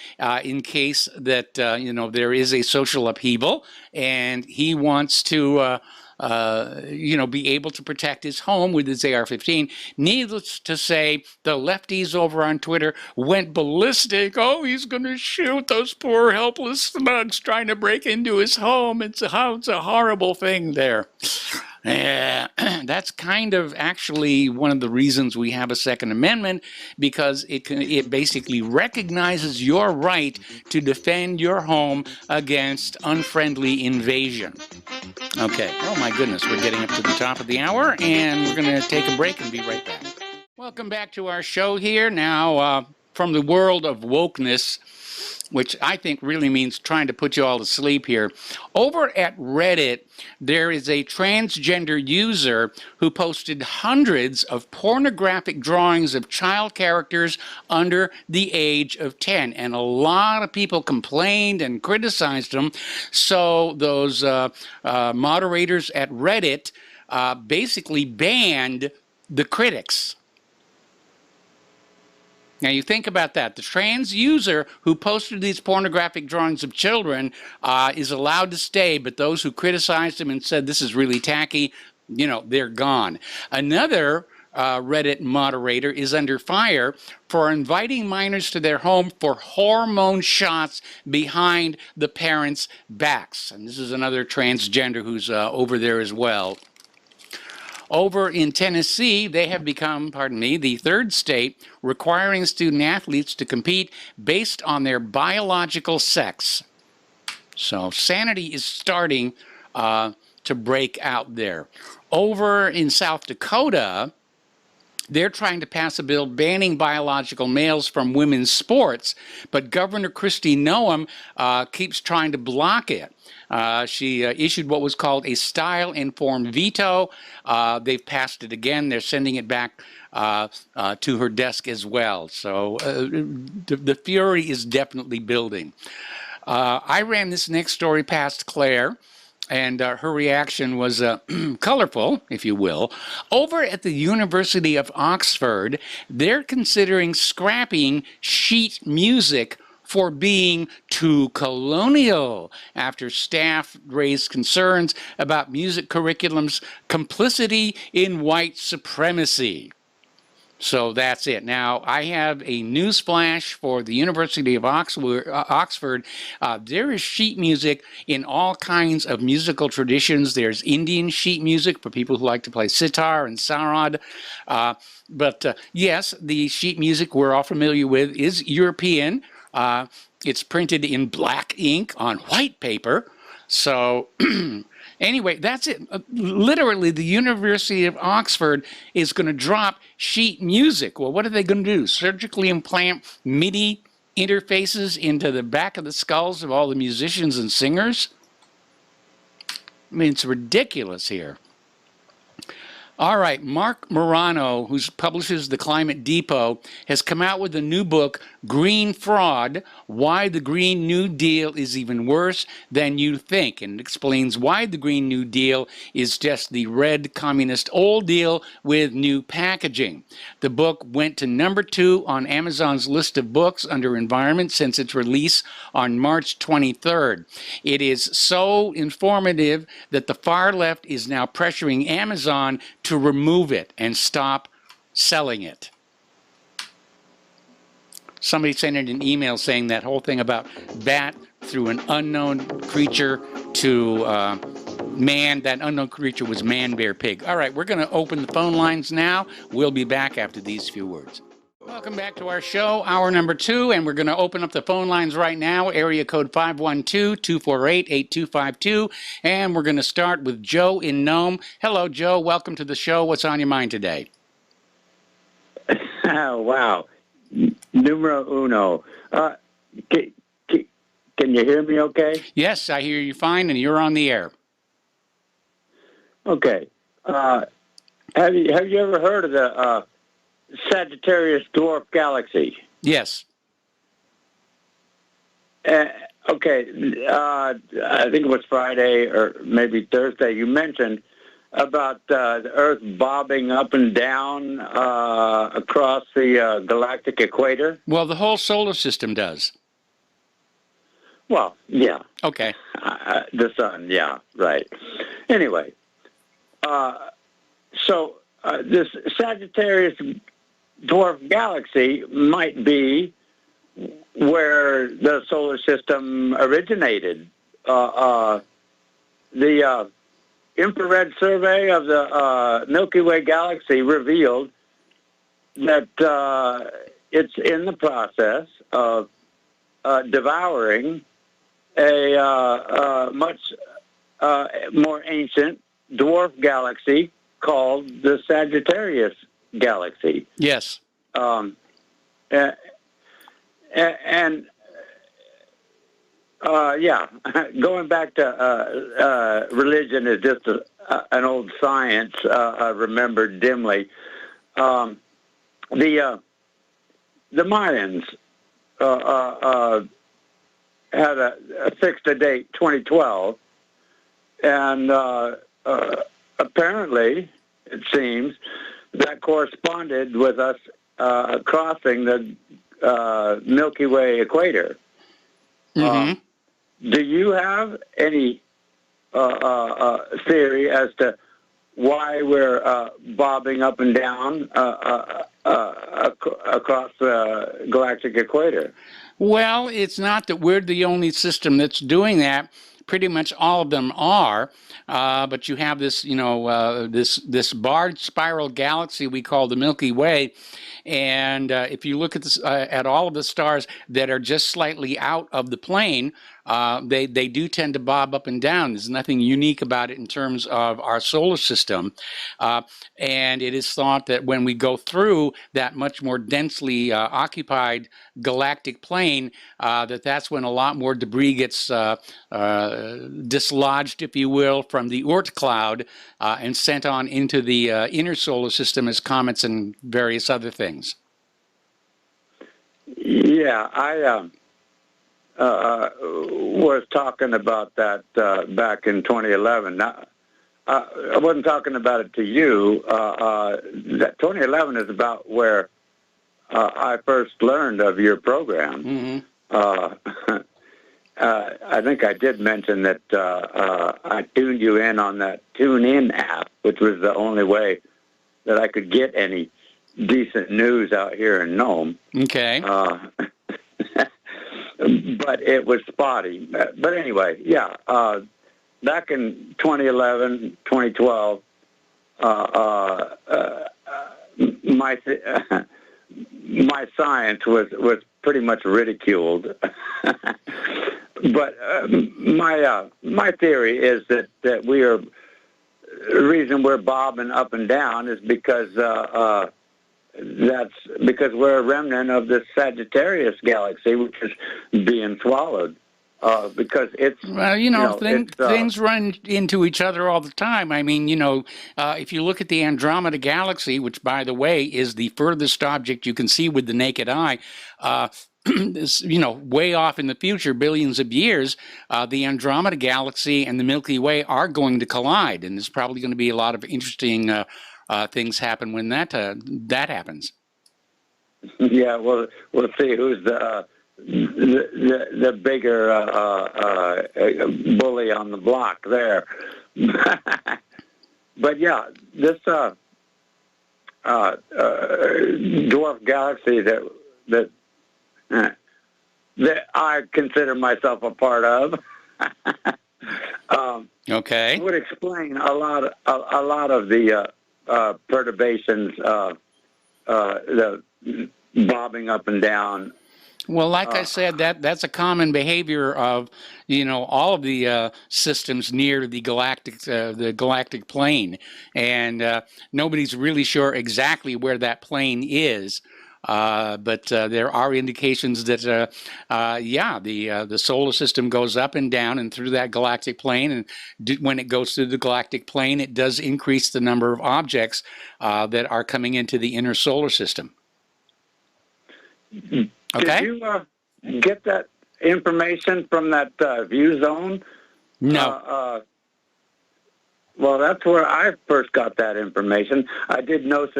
in case that, there is a social upheaval, and he wants to be able to protect his home with his AR-15. Needless to say, the lefties over on Twitter went ballistic. Oh, he's going to shoot those poor helpless thugs trying to break into his home. It's a horrible thing there. That's kind of actually one of the reasons we have a Second Amendment, because it basically recognizes your right to defend your home against unfriendly invasion. Okay, oh my goodness, we're getting up to the top of the hour, and we're going to take a break and be right back. Welcome back to our show here. Now, from the world of wokeness, which I think really means trying to put you all to sleep here. Over at Reddit, there is a transgender user who posted hundreds of pornographic drawings of child characters under the age of 10. And a lot of people complained and criticized him. So those moderators at Reddit basically banned the critics. Now, you think about that. The trans user who posted these pornographic drawings of children is allowed to stay, but those who criticized him and said this is really tacky, they're gone. Another Reddit moderator is under fire for inviting minors to their home for hormone shots behind the parents' backs. And this is another transgender who's over there as well. Over in Tennessee, they have become, the third state requiring student athletes to compete based on their biological sex. So sanity is starting to break out there. Over in South Dakota, they're trying to pass a bill banning biological males from women's sports, but Governor Kristi Noem keeps trying to block it. She issued what was called a style-informed veto. They've passed it again. They're sending it back to her desk as well. So the fury is definitely building. I ran this next story past Claire. And her reaction was colorful, if you will. Over at the University of Oxford, they're considering scrapping sheet music for being too colonial after staff raised concerns about music curriculum's complicity in white supremacy. So that's it. Now, I have a news flash for the University of Oxford. There is sheet music in all kinds of musical traditions. There's Indian sheet music for people who like to play sitar and sarod. But yes, the sheet music we're all familiar with is European. It's printed in black ink on white paper. So anyway, that's it. Literally, the University of Oxford is going to drop sheet music. Well, what are they going to do? Surgically implant MIDI interfaces into the back of the skulls of all the musicians and singers? I mean, it's ridiculous here. All right, Mark Morano, who publishes The Climate Depot, has come out with a new book, Green Fraud, Why the Green New Deal is Even Worse Than You Think, and it explains why the Green New Deal is just the red communist old deal with new packaging. The book went to #2 on Amazon's list of books under environment since its release on March 23rd. It is so informative that the far left is now pressuring Amazon to remove it and stop selling it. Somebody sent in an email saying that whole thing about bat through an unknown creature to man, that unknown creature was man, bear, pig. All right, we're going to open the phone lines now. We'll be back after these few words. Welcome back to our show, hour number 2, and we're going to open up the phone lines right now, area code 512-248-8252, and we're going to start with Joe in Nome. Hello, Joe. Welcome to the show. What's on your mind today? Wow. Numero uno. Can you hear me okay? Yes, I hear you fine, and you're on the air. Okay. Have you ever heard of the Sagittarius dwarf galaxy? Yes. Okay. I think it was Friday or maybe Thursday. You mentioned about the Earth bobbing up and down across the galactic equator. Well, the whole solar system does. Well, yeah. Okay. The sun, yeah, right. Anyway, so this Sagittarius dwarf galaxy might be where the solar system originated. The infrared survey of the Milky Way galaxy revealed that it's in the process of devouring a much more ancient dwarf galaxy called the Sagittarius galaxy. Yes. And yeah, going back to religion is just an old science I remember dimly. The Mayans had fixed a date, 2012, and apparently, it seems, that corresponded with us crossing the Milky Way equator. Mm-hmm. Do you have any theory as to why we're bobbing up and down across the galactic equator? Well, it's not that we're the only system that's doing that. Pretty much all of them are, but you have this, this barred spiral galaxy we call the Milky Way, and if you look at this, at all of the stars that are just slightly out of the plane, they do tend to bob up and down. There's nothing unique about it in terms of our solar system, and it is thought that when we go through that much more densely occupied galactic plane, that's when a lot more debris gets dislodged, if you will, from the Oort cloud and sent on into the inner solar system as comets and various other things. Yeah, was talking about that back in 2011. Now, I wasn't talking about it to you. That 2011 is about where I first learned of your program. Mm-hmm. I think I did mention that I tuned you in on that TuneIn app, which was the only way that I could get any decent news out here in Nome. Okay. But it was spotty. But anyway, yeah. Back in 2011, 2012, my science was pretty much ridiculed. But my theory is that we are, the reason we're bobbing up and down is because that's because we're a remnant of the Sagittarius galaxy, which is being swallowed. Because it's things run into each other all the time. I mean, if you look at the Andromeda galaxy, which, by the way, is the furthest object you can see with the naked eye, way off in the future, billions of years, the Andromeda galaxy and the Milky Way are going to collide, and there's probably going to be a lot of interesting things happen when that happens. Yeah, well, we'll see who's the bigger bully on the block there. But yeah, this dwarf galaxy that I consider myself a part of okay, would explain a lot of the perturbations, the bobbing up and down. Well, like I said, that's a common behavior of all of the systems near the galactic plane, and nobody's really sure exactly where that plane is. But there are indications that the solar system goes up and down and through that galactic plane, and when it goes through the galactic plane, it does increase the number of objects that are coming into the inner solar system. Okay. Did you get that information from that view zone? No. Well, that's where I first got that information. I did notice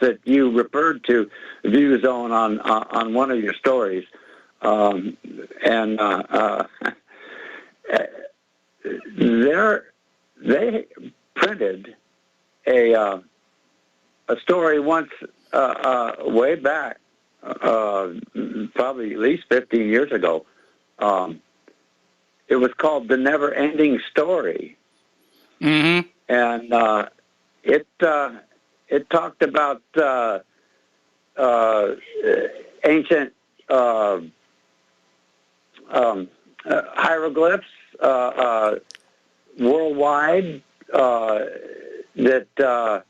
that you referred to view zone on one of your stories, and they printed a story once way back. Probably at least 15 years ago. It was called The Never Ending Story. Mm-hmm. And it talked about ancient hieroglyphs worldwide that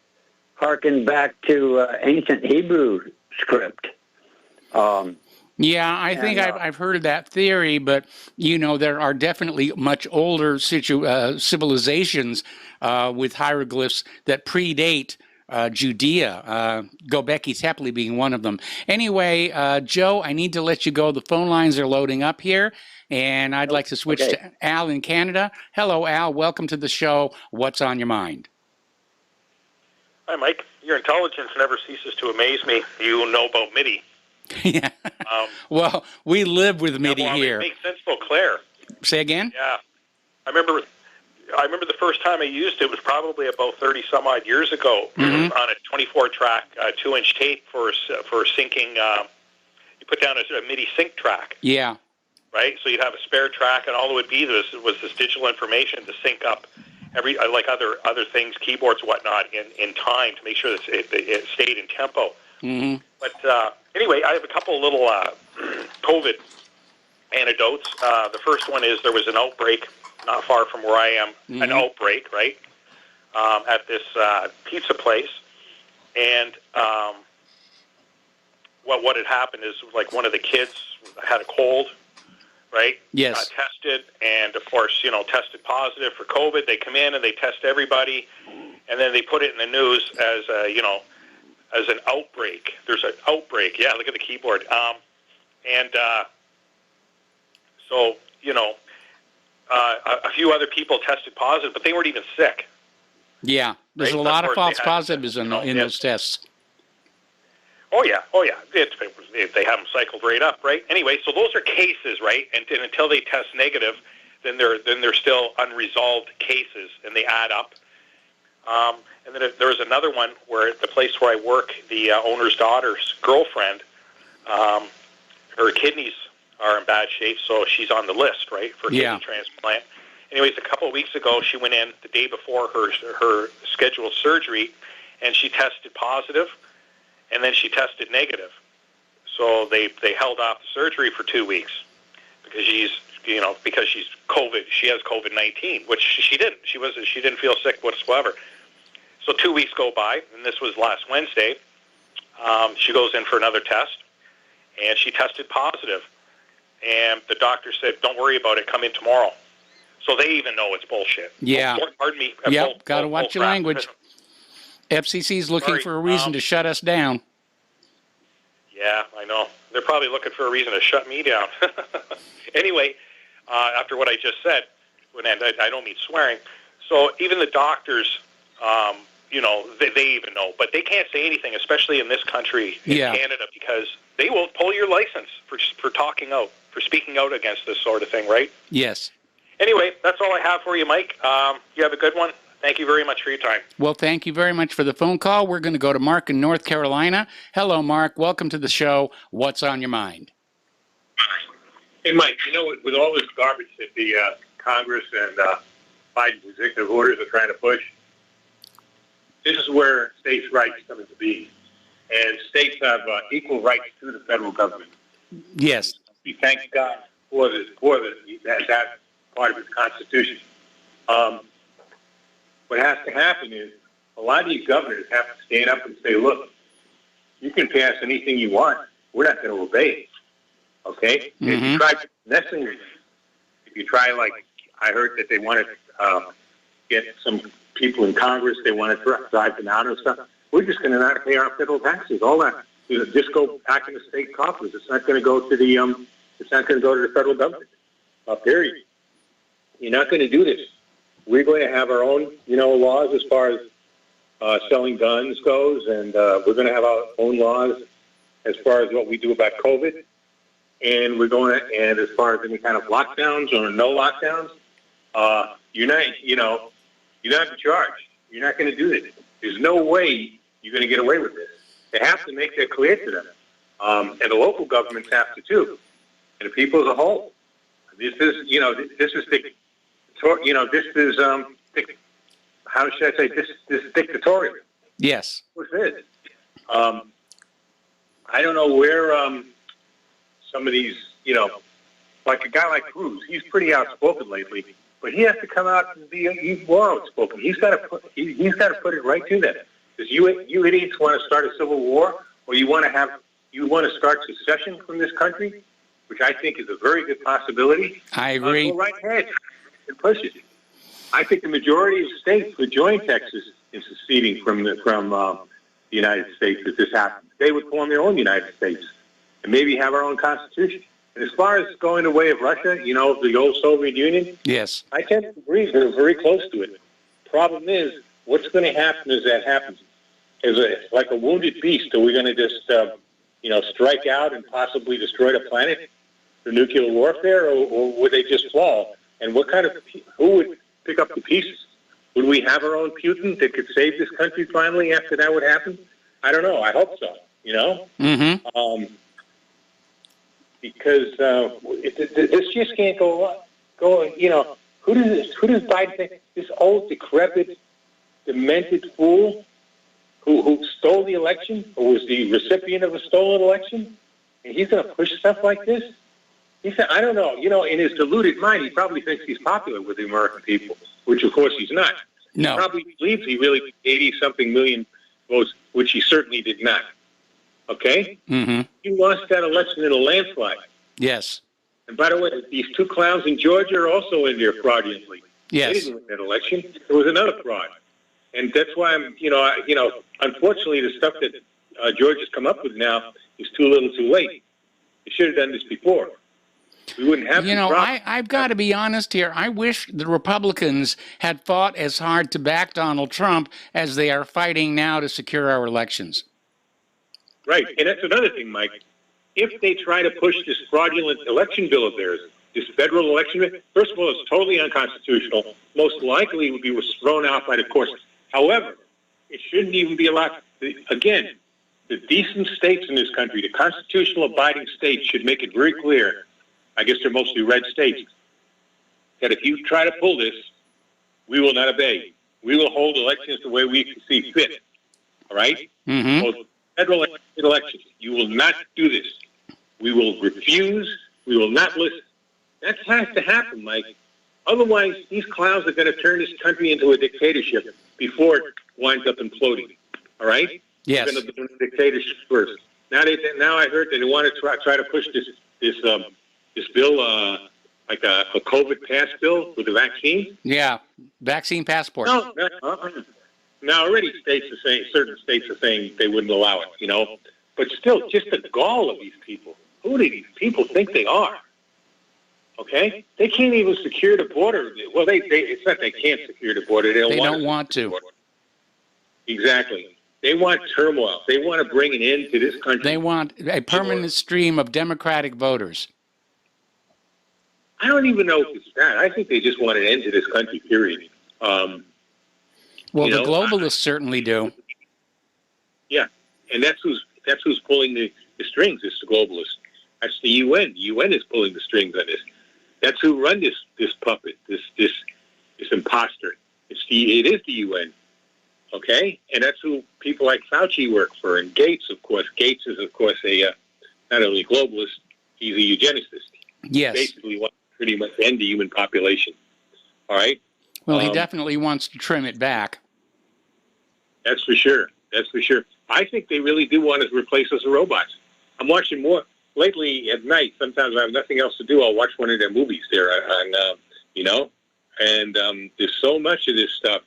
harken back to ancient Hebrew script. Yeah, I think I've heard of that theory, but there are definitely much older civilizations with hieroglyphs that predate Judea, Göbekli Tepe being one of them. Anyway, Joe, I need to let you go. The phone lines are loading up here, and I'd like to switch to Al in Canada. Hello, Al. Welcome to the show. What's on your mind? Hi, Mike. Your intelligence never ceases to amaze me. You know about MIDI. Yeah. Well, we live with MIDI here. It makes sense, Claire. Say again? Yeah. I remember the first time I used it was probably about 30 some odd years ago on a 24-track 2-inch tape for syncing. You put down a MIDI sync track. Yeah. Right. So you'd have a spare track, and all it would be was this digital information to sync up every like other things, keyboards, whatnot, in time to make sure that it stayed in tempo. Mm-hmm. But anyway, I have a couple of little COVID anecdotes. The first one is there was an outbreak not far from where I am, an outbreak, right, at this pizza place. And what had happened is like one of the kids had a cold, right? Yes. Got tested, and of course, tested positive for COVID. They come in and they test everybody, and then they put it in the news as as an outbreak. There's an outbreak. Yeah, look at the keyboard. And So, a few other people tested positive, but they weren't even sick. Yeah, there's Right? a lot Of of course, false positives in those tests. Oh yeah. They have them cycled right up, right? Anyway, so those are cases, right? And until they test negative, then they're still unresolved cases, and they add up. And then there was another one where at the place where I work, the owner's daughter's girlfriend, her kidneys are in bad shape, so she's on the list, right, for kidney transplant. Anyways, a couple of weeks ago, she went in the day before her scheduled surgery, and she tested positive, and then she tested negative. So they held off the surgery for 2 weeks because she's COVID. She has COVID-19, which she didn't. She didn't feel sick whatsoever. So 2 weeks go by, and this was last Wednesday. She goes in for another test, and she tested positive. And the doctor said, "Don't worry about it. Come in tomorrow." So they even know it's bullshit. Yeah. Pardon me. Yep, got to watch your language. FCC's looking for a reason to shut us down. Yeah, I know. They're probably looking for a reason to shut me down. Anyway, after what I just said, and I don't mean swearing, so even the doctors, they even know, but they can't say anything, especially in this country, in Canada, because they will pull your license for talking out, for speaking out against this sort of thing, right? Yes. Anyway, that's all I have for you, Mike. You have a good one. Thank you very much for your time. Well, thank you very much for the phone call. We're going to go to Mark in North Carolina. Hello, Mark. Welcome to the show. What's on your mind? Hey, Mike, with all this garbage that the Congress and Biden's executive orders are trying to push, this is where states' rights come into being. And states have equal rights to the federal government. Yes. We thank God for that part of the Constitution. What has to happen is a lot of these governors have to stand up and say, look, you can pass anything you want. We're not going to obey it. Okay? Mm-hmm. If you try messing with it, if you try, like I heard that they want to get some people in Congress, they want to drive them out and stuff, we're just going to not pay our federal taxes. All that. Just go back in the state coffers. It's not going to go to the it's not going to go to the federal government. Period. You're not going to do this. We're going to have our own, laws as far as selling guns goes, and we're going to have our own laws as far as what we do about COVID. And we're going to, and as far as any kind of lockdowns or no lockdowns, you're not in charge. You're not going to do this. There's no way you're going to get away with this. They have to make that clear to them, and the local governments have to too, and the people as a whole. This is, this is how should I say, this is dictatorial. Yes. What's this? I don't know where some of these, like a guy like Cruz, he's pretty outspoken lately, but he has to come out and be more outspoken. He's got to put it right to them. Because you idiots want to start a civil war, or you want to start secession from this country, which I think is a very good possibility. I agree. Go right ahead and push it. I think the majority of states would join Texas in seceding from the United States if this happened. They would form their own United States and maybe have our own constitution. And as far as going the way of Russia, the old Soviet Union, yes, I tend to agree. They're very close to it. Problem is, what's going to happen as that happens? Like a wounded beast, are we going to just, strike out and possibly destroy the planet through nuclear warfare, or would they just fall? And who would pick up the pieces? Would we have our own Putin that could save this country finally after that would happen? I don't know. I hope so. Mm-hmm. Because this just can't go on. Who does Biden think? This old, decrepit, demented fool who stole the election, or was the recipient of a stolen election, and he's going to push stuff like this? He said, I don't know. In his deluded mind, he probably thinks he's popular with the American people, which, of course, he's not. No. He probably believes he really 80-something million votes, which he certainly did not. Okay? Mm-hmm. He lost that election in a landslide. Yes. And by the way, these two clowns in Georgia are also in there fraudulently. Yes. They didn't win that election. There was another fraud. And that's why unfortunately, the stuff that Georgia's come up with now is too little too late. They should have done this before. We wouldn't have You these know, problems. I've got to be honest here. I wish the Republicans had fought as hard to back Donald Trump as they are fighting now to secure our elections. Right, and that's another thing, Mike. If they try to push this fraudulent election bill of theirs, this federal election bill, first of all, it's totally unconstitutional. Most likely it would be thrown out by the courts. However, it shouldn't even be allowed. Again, the decent states in this country, the constitutional abiding states, should make it very clear, I guess they're mostly red states, that if you try to pull this, we will not obey. We will hold elections the way we see fit. All right? Mm-hmm. Well, federal elections, you will not do this. We will refuse. We will not listen. That has to happen, Mike. Otherwise, these clowns are going to turn this country into a dictatorship before it winds up imploding. All right? Yes. We're going to do a dictatorship first. Now I heard that they want to try to push this bill, like a COVID pass bill with the vaccine. Yeah, vaccine passport. No. Now already certain states are saying they wouldn't allow it, you know. But still, just the gall of these people. Who do these people think they are? Okay? They can't even secure the border. Well, it's not they can't secure the border. They don't want to. Exactly. They want turmoil. They want to bring an end to this country. They want a permanent stream of Democratic voters. I don't even know if it's that. I think they just want an end to this country, period. Well, the globalists certainly do. Yeah, and that's who's pulling the strings. It's the globalists. That's the UN. The UN is pulling the strings on this. That's who run this puppet, this imposter. It is the UN. Okay, and that's who people like Fauci work for, and Gates, of course. Gates is, of course, a not only globalist, he's a eugenicist. Yes. He basically wants to pretty much end the human population. All right. Well, he definitely wants to trim it back. That's for sure. That's for sure. I think they really do want to replace us with robots. I'm watching more lately at night. Sometimes I have nothing else to do. I'll watch one of their movies there on, and there's so much of this stuff.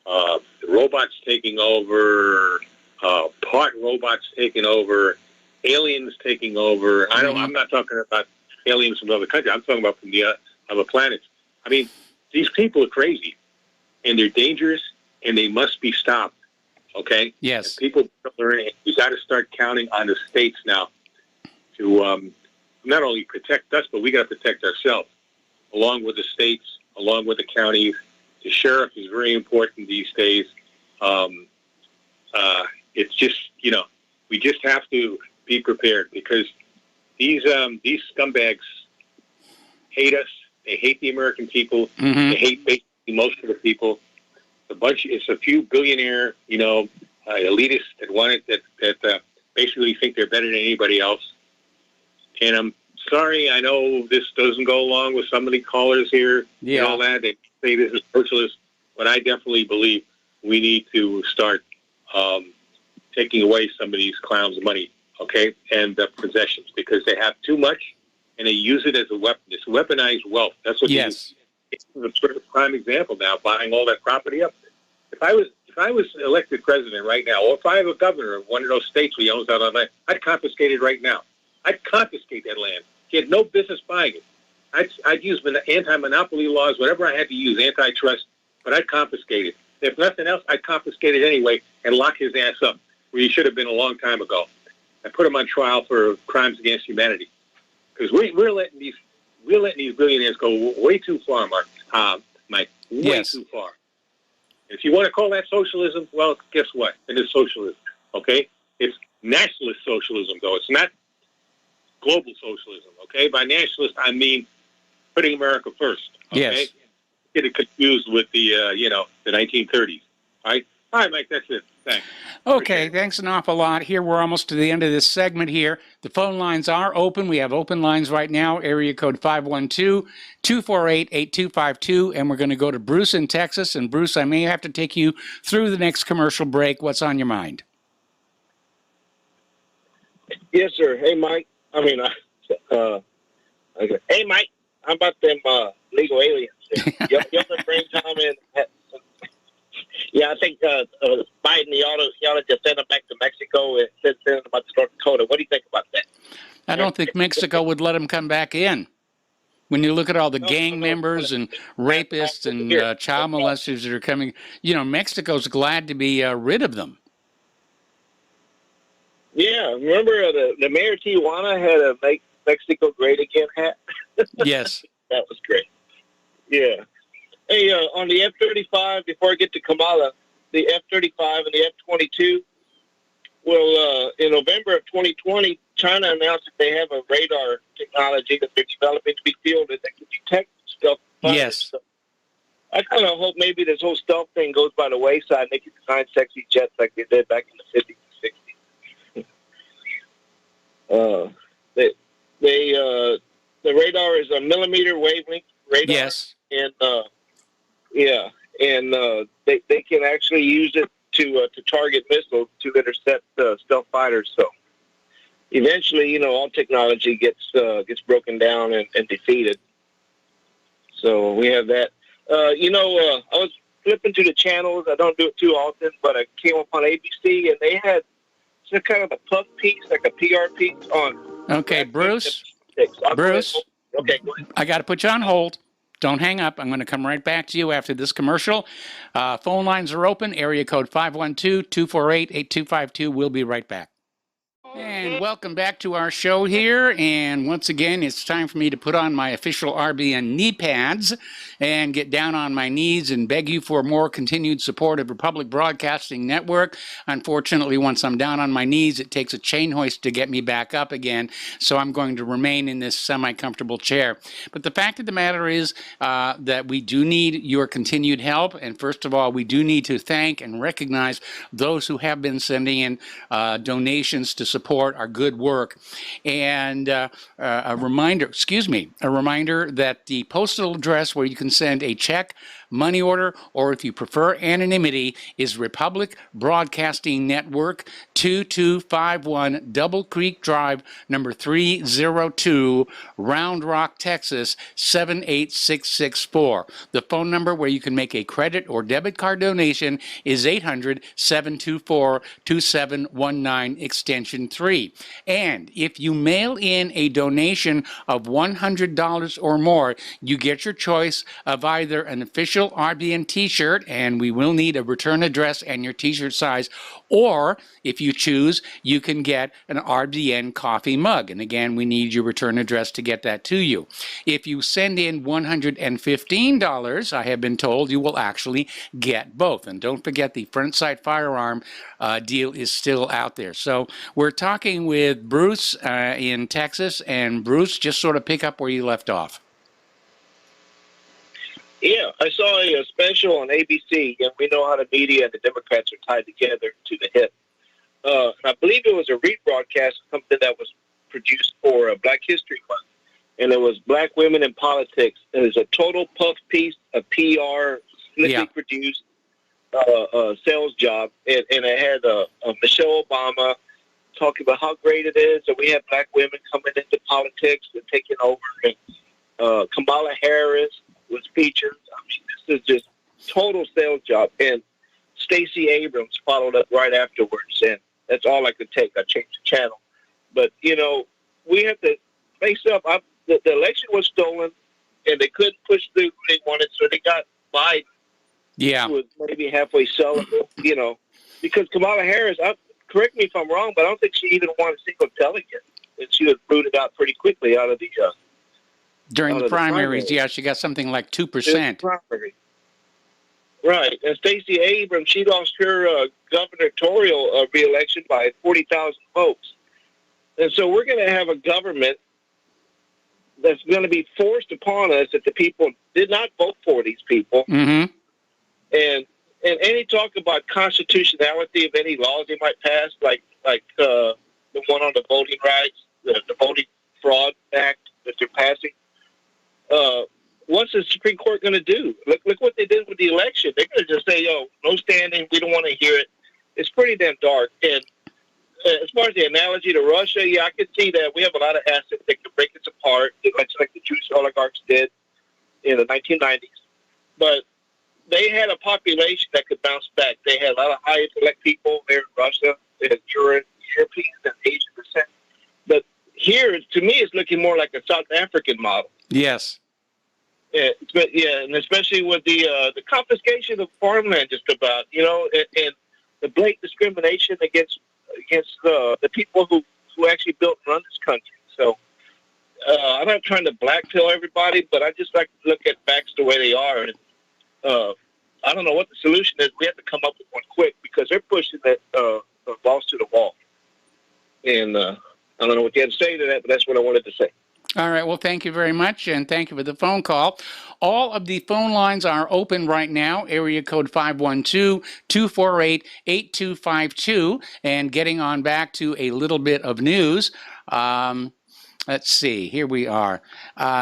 The robots taking over, part robots taking over, aliens taking over. I'm not talking about aliens from other countries. I'm talking about from the other planets. I mean, these people are crazy, and they're dangerous, and they must be stopped. Okay? Yes. And people learn. You got to start counting on the states now to not only protect us, but we got to protect ourselves, along with the states, along with the counties. The sheriff is very important these days. It's just, we just have to be prepared because these scumbags hate us. They hate the American people. Mm-hmm. They hate basically most of the people. It's a few billionaire, elitists that basically think they're better than anybody else. And I'm sorry, I know this doesn't go along with some of the callers here and all that. They say this is socialist, but I definitely believe we need to start taking away some of these clowns' money, okay, and possessions because they have too much and they use it as a weapon. It's weaponized wealth. That's what Yes. It's a prime example now, buying all that property up. If I was elected president right now, or if I have a governor of one of those states who owns that land, I'd confiscate it right now. I'd confiscate that land. He had no business buying it. I'd use anti-monopoly laws, whatever I had to use, antitrust, but I'd confiscate it. If nothing else, I'd confiscate it anyway and lock his ass up, where he should have been a long time ago. I put him on trial for crimes against humanity because we're letting these billionaires go way too far, Mike. Way too far. If you want to call that socialism, well, guess what? It is socialism. Okay, it's nationalist socialism, though. It's not global socialism. Okay, by nationalist I mean putting America first. Okay? Yes. Get it confused with the the 1930s. All right, Mike. That's it. Thanks. Okay, thanks an awful lot. Here, we're almost to the end of this segment here. The phone lines are open. We have open lines right now, area code 512-248-8252, and we're going to go to Bruce in Texas. And Bruce, I may have to take you through the next commercial break. What's on your mind? Yes, sir. Hey, Mike. Hey, Mike. How about them legal aliens? Y'all been bring time in. Yeah, I think Biden, he ought to just send them back to Mexico and send them back to North Dakota. What do you think about that? I don't think Mexico would let him come back in. When you look at all the gang members and rapists and child molesters that are coming, Mexico's glad to be rid of them. Yeah, remember the mayor of Tijuana had a Make Mexico Great Again hat? Yes. That was great. Yeah. Hey, on the F-35, before I get to Kamala, the F-35 and the F-22, well, in November of 2020, China announced that they have a radar technology that they're developing to be fielded that can detect stealth fighters. Yes. So I kind of hope maybe this whole stealth thing goes by the wayside and they can design sexy jets like they did back in the 50s and 60s. The radar is a millimeter wavelength radar. Yes. And they can actually use it to target missiles to intercept stealth fighters. So eventually, all technology gets broken down and defeated. So we have that. I was flipping through the channels. I don't do it too often, but I came up on ABC and they had some kind of a puff piece, like a PR piece on. Okay, Bruce. Okay, I got to put you on hold. Don't hang up. I'm going to come right back to you after this commercial. Phone lines are open. Area code 512-248-8252. We'll be right back. And welcome back to our show here. And once again, it's time for me to put on my official RBN knee pads and get down on my knees and beg you for more continued support of Republic Broadcasting Network. Unfortunately, once I'm down on my knees, it takes a chain hoist to get me back up again. So I'm going to remain in this semi-comfortable chair. But the fact of the matter is that we do need your continued help. And first of all, we do need to thank and recognize those who have been sending in donations to support our good work. And a reminder that the postal address where you can send a check, money order, or if you prefer anonymity, is Republic Broadcasting Network, 2251 Double Creek Drive, number 302, Round Rock, Texas, 78664. The phone number where you can make a credit or debit card donation is 800-724-2719, extension 3. And if you mail in a donation of $100 or more, you get your choice of either an official RBN t-shirt, and we will need a return address and your t-shirt size, or if you choose, you can get an RBN coffee mug. And again, we need your return address to get that to you. If you send in $115, I have been told, you will actually get both. And don't forget, the front sight firearm deal is still out there. So we're talking with Bruce in Texas, and Bruce, just sort of pick up where you left off. Yeah, I saw a special on ABC, and we know how the media and the Democrats are tied together to the hip. I believe it was a rebroadcast, something that was produced for Black History Month, and it was Black Women in Politics. It was a total puff piece, a PR, slickly produced sales job, and it had Michelle Obama talking about how great it is that we have Black women coming into politics and taking over, and Kamala Harris was featured. I mean, this is just total sales job. And Stacey Abrams followed up right afterwards, and that's all I could take. I changed the channel. But, we have to face up. The election was stolen, and they couldn't push through who they wanted, so they got Biden. Yeah. Who was maybe halfway sellable, because Kamala Harris, correct me if I'm wrong, but I don't think she even won a single delegate. And she was booted out pretty quickly out of the during the primaries, yeah, she got something like 2%. Right. And Stacey Abrams, she lost her gubernatorial re-election by 40,000 votes. And so we're going to have a government that's going to be forced upon us that the people did not vote for these people. Mm-hmm. And any talk about constitutionality of any laws they might pass, like the one on the voting rights, the Voting Fraud Act that they're passing, what's the Supreme Court going to do? Look what they did with the election. They're going to just say, no standing, we don't want to hear it. It's pretty damn dark. And as far as the analogy to Russia, yeah, I can see that. We have a lot of assets that can break us apart, like the Jewish oligarchs did in the 1990s. But they had a population that could bounce back. They had a lot of high intellect people there in Russia. They had Europeans and Asian descent. But here, to me, it's looking more like a South African model. Yes. Yeah, and especially with the confiscation of farmland, just about, and the blatant discrimination against the people who actually built and run this country. So I'm not trying to blackpill everybody, but I just like to look at facts the way they are. And I don't know what the solution is. We have to come up with one quick because they're pushing that balls to the wall. And I don't know what you had to say to that, but that's what I wanted to say. All right. Well, thank you very much, and thank you for the phone call. All of the phone lines are open right now. Area code 512-248-8252. And getting on back to a little bit of news. Let's see, here we are.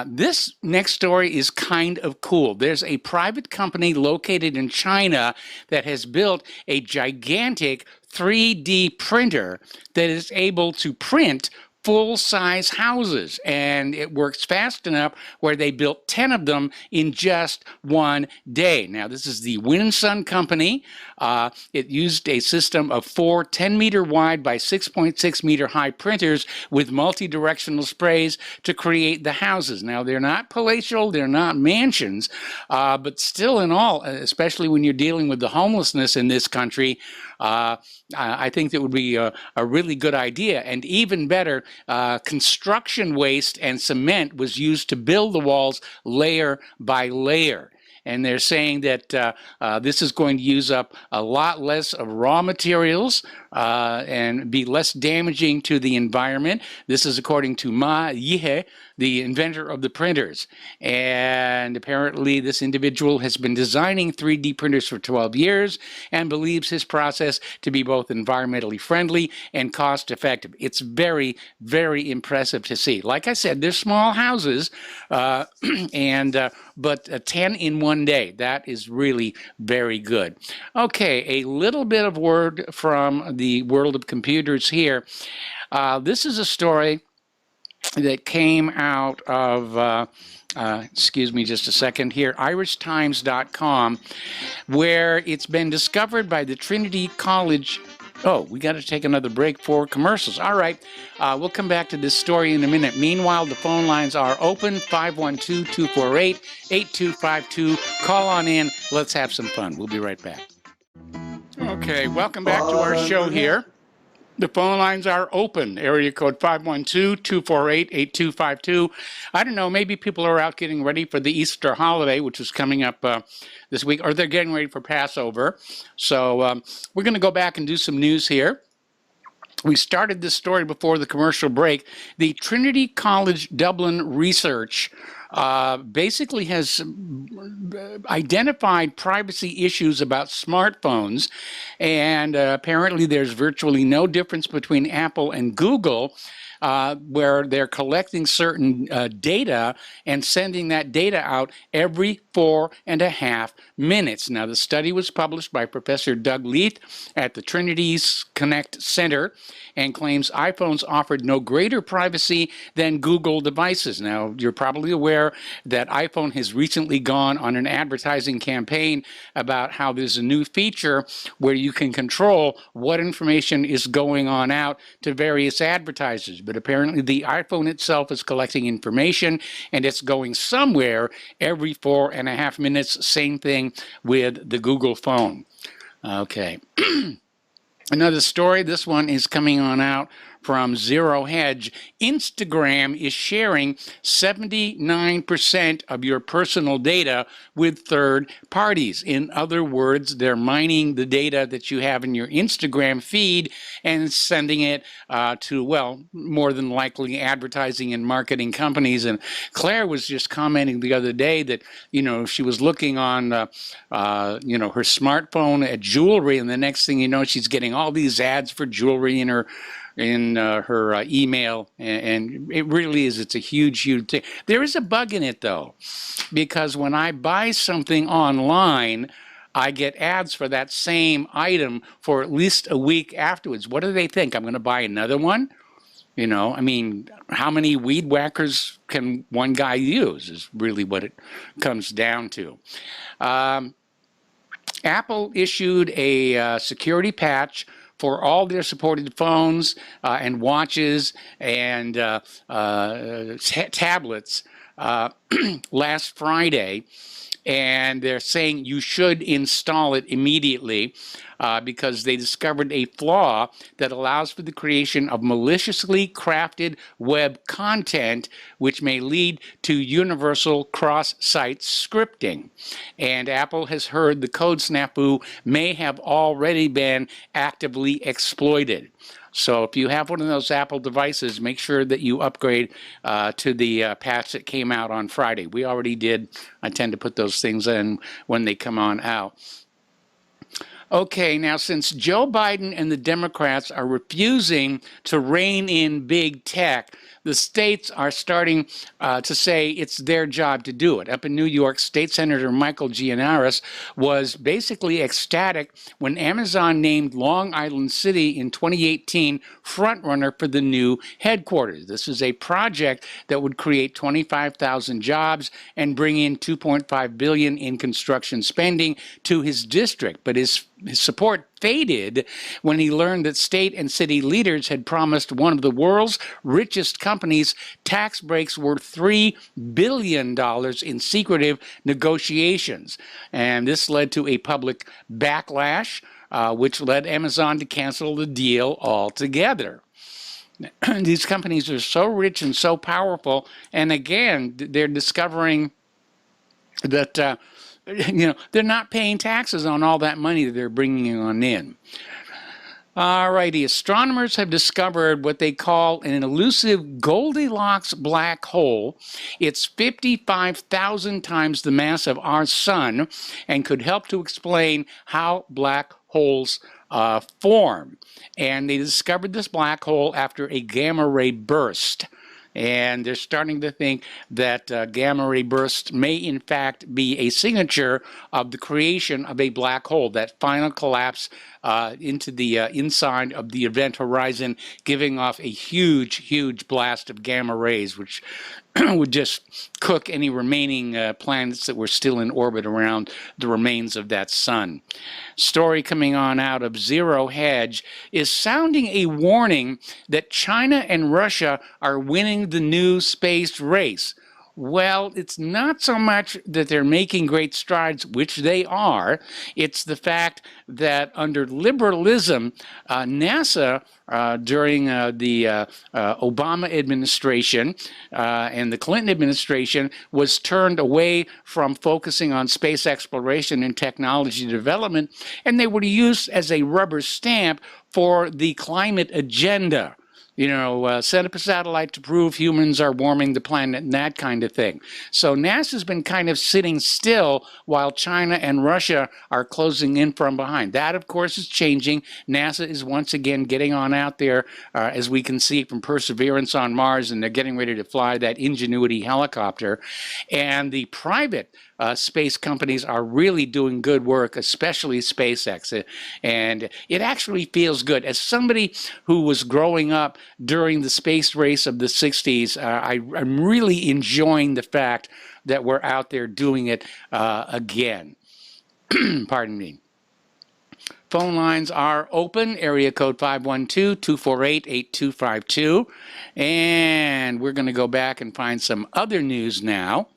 This next story is kind of cool. There's a private company located in China that has built a gigantic 3D printer that is able to print full-size houses, and it works fast enough where they built 10 of them in just one day. Now, this is the Winsun Company. It used a system of 4 10-meter wide by 6.6 meter high printers with multi-directional sprays to create the houses. Now, they're not palatial, they're not mansions, but still in all, especially when you're dealing with the homelessness in this country, I think that would be a really good idea. And even better, construction waste and cement was used to build the walls layer by layer. And they're saying that this is going to use up a lot less of raw materials and be less damaging to the environment. This is according to Ma Yihe, the inventor of the printers. And apparently this individual has been designing 3D printers for 12 years and believes his process to be both environmentally friendly and cost effective. It's very, very impressive to see. Like I said, they're small houses, but 10 in one day. That is really very good. Okay, a little bit of word from the world of computers here. This is a story that came out of, excuse me just a second here, irishtimes.com, where it's been discovered by the Trinity College. Oh, we got to take another break for commercials. All right, we'll come back to this story in a minute. Meanwhile, the phone lines are open, 512-248-8252. Call on in. Let's have some fun. We'll be right back. Okay, welcome back to our show here. The phone lines are open. Area code 512-248-8252. I don't know, maybe people are out getting ready for the Easter holiday, which is coming up this week, or they're getting ready for Passover. So we're going to go back and do some news here. We started this story before the commercial break. The Trinity College Dublin research basically has identified privacy issues about smartphones, and apparently there's virtually no difference between Apple and Google, where they're collecting certain data and sending that data out every 4.5 minutes. Now, the study was published by Professor Doug Leith at the Trinity's Connect Center and claims iPhones offered no greater privacy than Google devices. Now, you're probably aware that iPhone has recently gone on an advertising campaign about how there's a new feature where you can control what information is going on out to various advertisers. But apparently the iPhone itself is collecting information and it's going somewhere every 4.5 minutes. Same thing with the Google phone. Okay. Another story, this one is coming on out from Zero Hedge. Instagram is sharing 79% of your personal data with third parties. In other words, they're mining the data that you have in your Instagram feed and sending it to, well, more than likely advertising and marketing companies. And Claire was just commenting the other day that, she was looking on, her smartphone at jewelry, and the next thing you know, she's getting all these ads for jewelry in her email, and it really is, it's a huge thing. There is a bug in it, though, because when I buy something online, I get ads for that same item for at least a week afterwards. What do they think? I'm going to buy another one? How many weed whackers can one guy use is really what it comes down to. Apple issued a security patch for all their supported phones and watches and tablets last Friday, and they're saying you should install it immediately because they discovered a flaw that allows for the creation of maliciously crafted web content, which may lead to universal cross-site scripting. And Apple has heard the code snafu may have already been actively exploited. So if you have one of those Apple devices, make sure that you upgrade to the patch that came out on Friday. We already did. I tend to put those things in when they come on out. Okay, now since Joe Biden and the Democrats are refusing to rein in big tech, the states are starting to say it's their job to do it. Up in New York, State Senator Michael Gianaris was basically ecstatic when Amazon named Long Island City in 2018 frontrunner for the new headquarters. This is a project that would create 25,000 jobs and bring in $2.5 billion in construction spending to his district. But his support faded when he learned that state and city leaders had promised one of the world's richest companies tax breaks worth $3 billion in secretive negotiations. And this led to a public backlash, which led Amazon to cancel the deal altogether. These companies are so rich and so powerful, and again, they're discovering that they're not paying taxes on all that money that they're bringing on in. Alrighty, astronomers have discovered what they call an elusive Goldilocks black hole. It's 55,000 times the mass of our sun and could help to explain how black holes form. And they discovered this black hole after a gamma ray burst. And they're starting to think that gamma ray bursts may in fact be a signature of the creation of a black hole, that final collapse into the inside of the event horizon, giving off a huge, huge blast of gamma rays, which would just cook any remaining planets that were still in orbit around the remains of that sun. Story coming on out of Zero Hedge is sounding a warning that China and Russia are winning the new space race. Well, it's not so much that they're making great strides, which they are. It's the fact that under liberalism, NASA, during the Obama administration and the Clinton administration, was turned away from focusing on space exploration and technology development, and they were used as a rubber stamp for the climate agenda. Set up a satellite to prove humans are warming the planet and that kind of thing. So NASA's been kind of sitting still while China and Russia are closing in from behind. That, of course, is changing. NASA is once again getting on out there, as we can see from Perseverance on Mars, and they're getting ready to fly that Ingenuity helicopter. And the private space companies are really doing good work, especially SpaceX. And it actually feels good. As somebody who was growing up during the space race of the 60s, I'm really enjoying the fact that we're out there doing it again. Pardon me. Phone lines are open, area code 512-248-8252. And we're going to go back and find some other news now.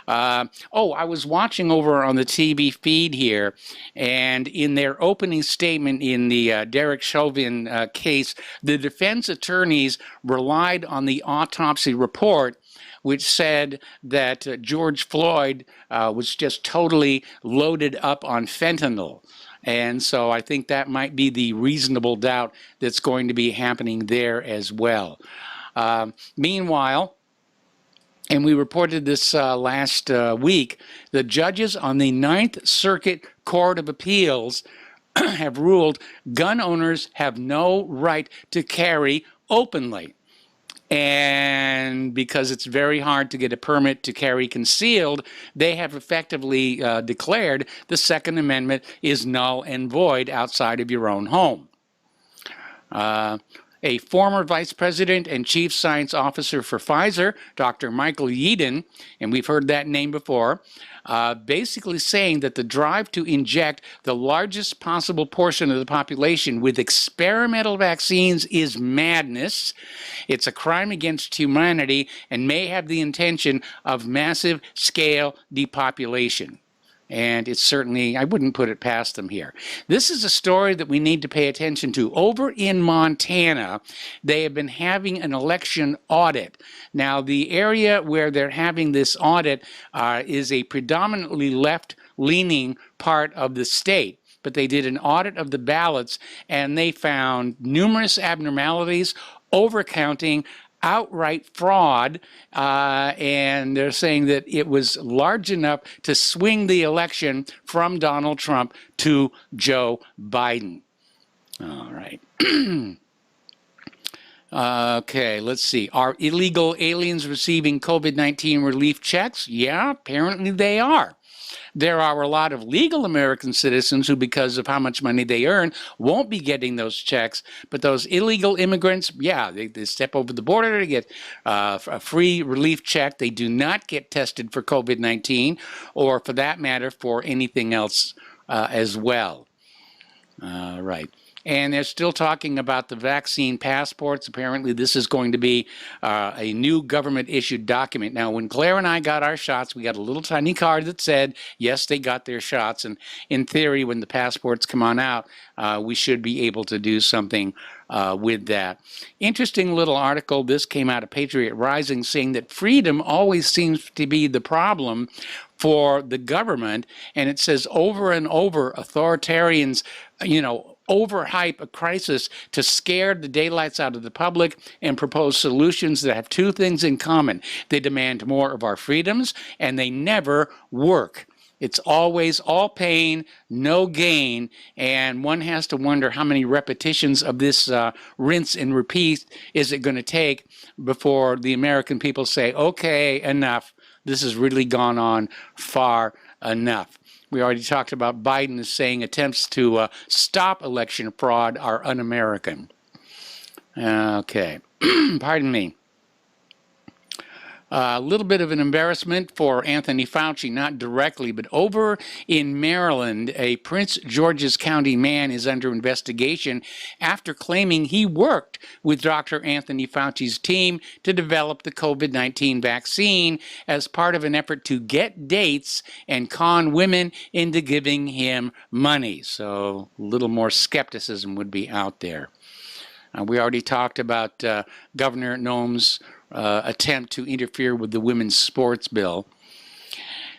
I was watching over on the TV feed here, and in their opening statement in the Derek Chauvin case, the defense attorneys relied on the autopsy report, which said that George Floyd was just totally loaded up on fentanyl. And so I think that might be the reasonable doubt that's going to be happening there as well. Meanwhile, and we reported this last week, the judges on the Ninth Circuit Court of Appeals have ruled gun owners have no right to carry openly. And because it's very hard to get a permit to carry concealed, they have effectively declared the Second Amendment is null and void outside of your own home. A former vice president and chief science officer for Pfizer, Dr. Michael Yeadon, and we've heard that name before, basically saying that the drive to inject the largest possible portion of the population with experimental vaccines is madness. It's a crime against humanity and may have the intention of massive scale depopulation. And it's certainly, I wouldn't put it past them here. This is a story that we need to pay attention to. Over in Montana, they have been having an election audit. Now, the area where they're having this audit is a predominantly left-leaning part of the state. But they did an audit of the ballots, and they found numerous abnormalities, overcounting, outright fraud, and they're saying that it was large enough to swing the election from Donald Trump to Joe Biden. All right. Okay, let's see. Are illegal aliens receiving COVID-19 relief checks? Yeah, apparently they are. There are a lot of legal American citizens who, because of how much money they earn, won't be getting those checks. But those illegal immigrants, yeah, they step over the border to get a free relief check. They do not get tested for COVID-19 or, for that matter, for anything else as well. All right. And they're still talking about the vaccine passports. Apparently, this is going to be a new government-issued document. Now, when Claire and I got our shots, we got a little tiny card that said, yes, they got their shots. And in theory, when the passports come on out, we should be able to do something with that. Interesting little article. This came out of Patriot Rising, saying that freedom always seems to be the problem for the government. And it says over and over, authoritarians, overhype a crisis to scare the daylights out of the public and propose solutions that have two things in common. They demand more of our freedoms, and they never work. It's always all pain, no gain, and one has to wonder how many repetitions of this rinse and repeat is it going to take before the American people say, okay, enough. This has really gone on far enough. We already talked about Biden is saying attempts to stop election fraud are un-American. Okay, pardon me. A little bit of an embarrassment for Anthony Fauci, not directly, but over in Maryland, a Prince George's County man is under investigation after claiming he worked with Dr. Anthony Fauci's team to develop the COVID-19 vaccine as part of an effort to get dates and con women into giving him money. So a little more skepticism would be out there. We already talked about Governor Noem's attempt to interfere with the women's sports bill.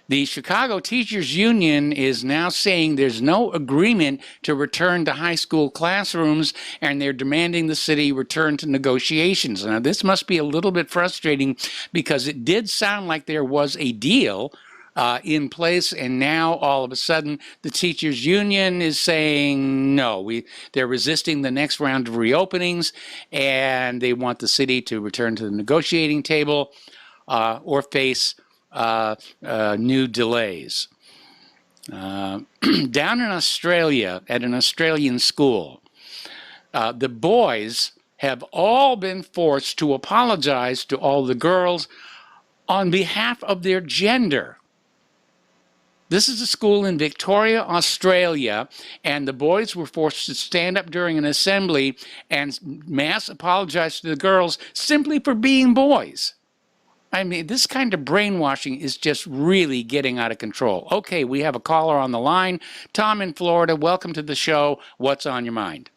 The Chicago Teachers Union is now saying there's no agreement to return to high school classrooms, and they're demanding the city return to negotiations. Now, this must be a little bit frustrating because it did sound like there was a deal in place, and now all of a sudden the teachers union is saying no, they're resisting the next round of reopenings, and they want the city to return to the negotiating table or face new delays. Down in Australia, at an Australian school, the boys have all been forced to apologize to all the girls on behalf of their gender. This is a school in Victoria, Australia, and the boys were forced to stand up during an assembly and mass apologize to the girls simply for being boys. I mean, this kind of brainwashing is just really getting out of control. Okay, we have a caller on the line. Tom in Florida, welcome to the show. What's on your mind?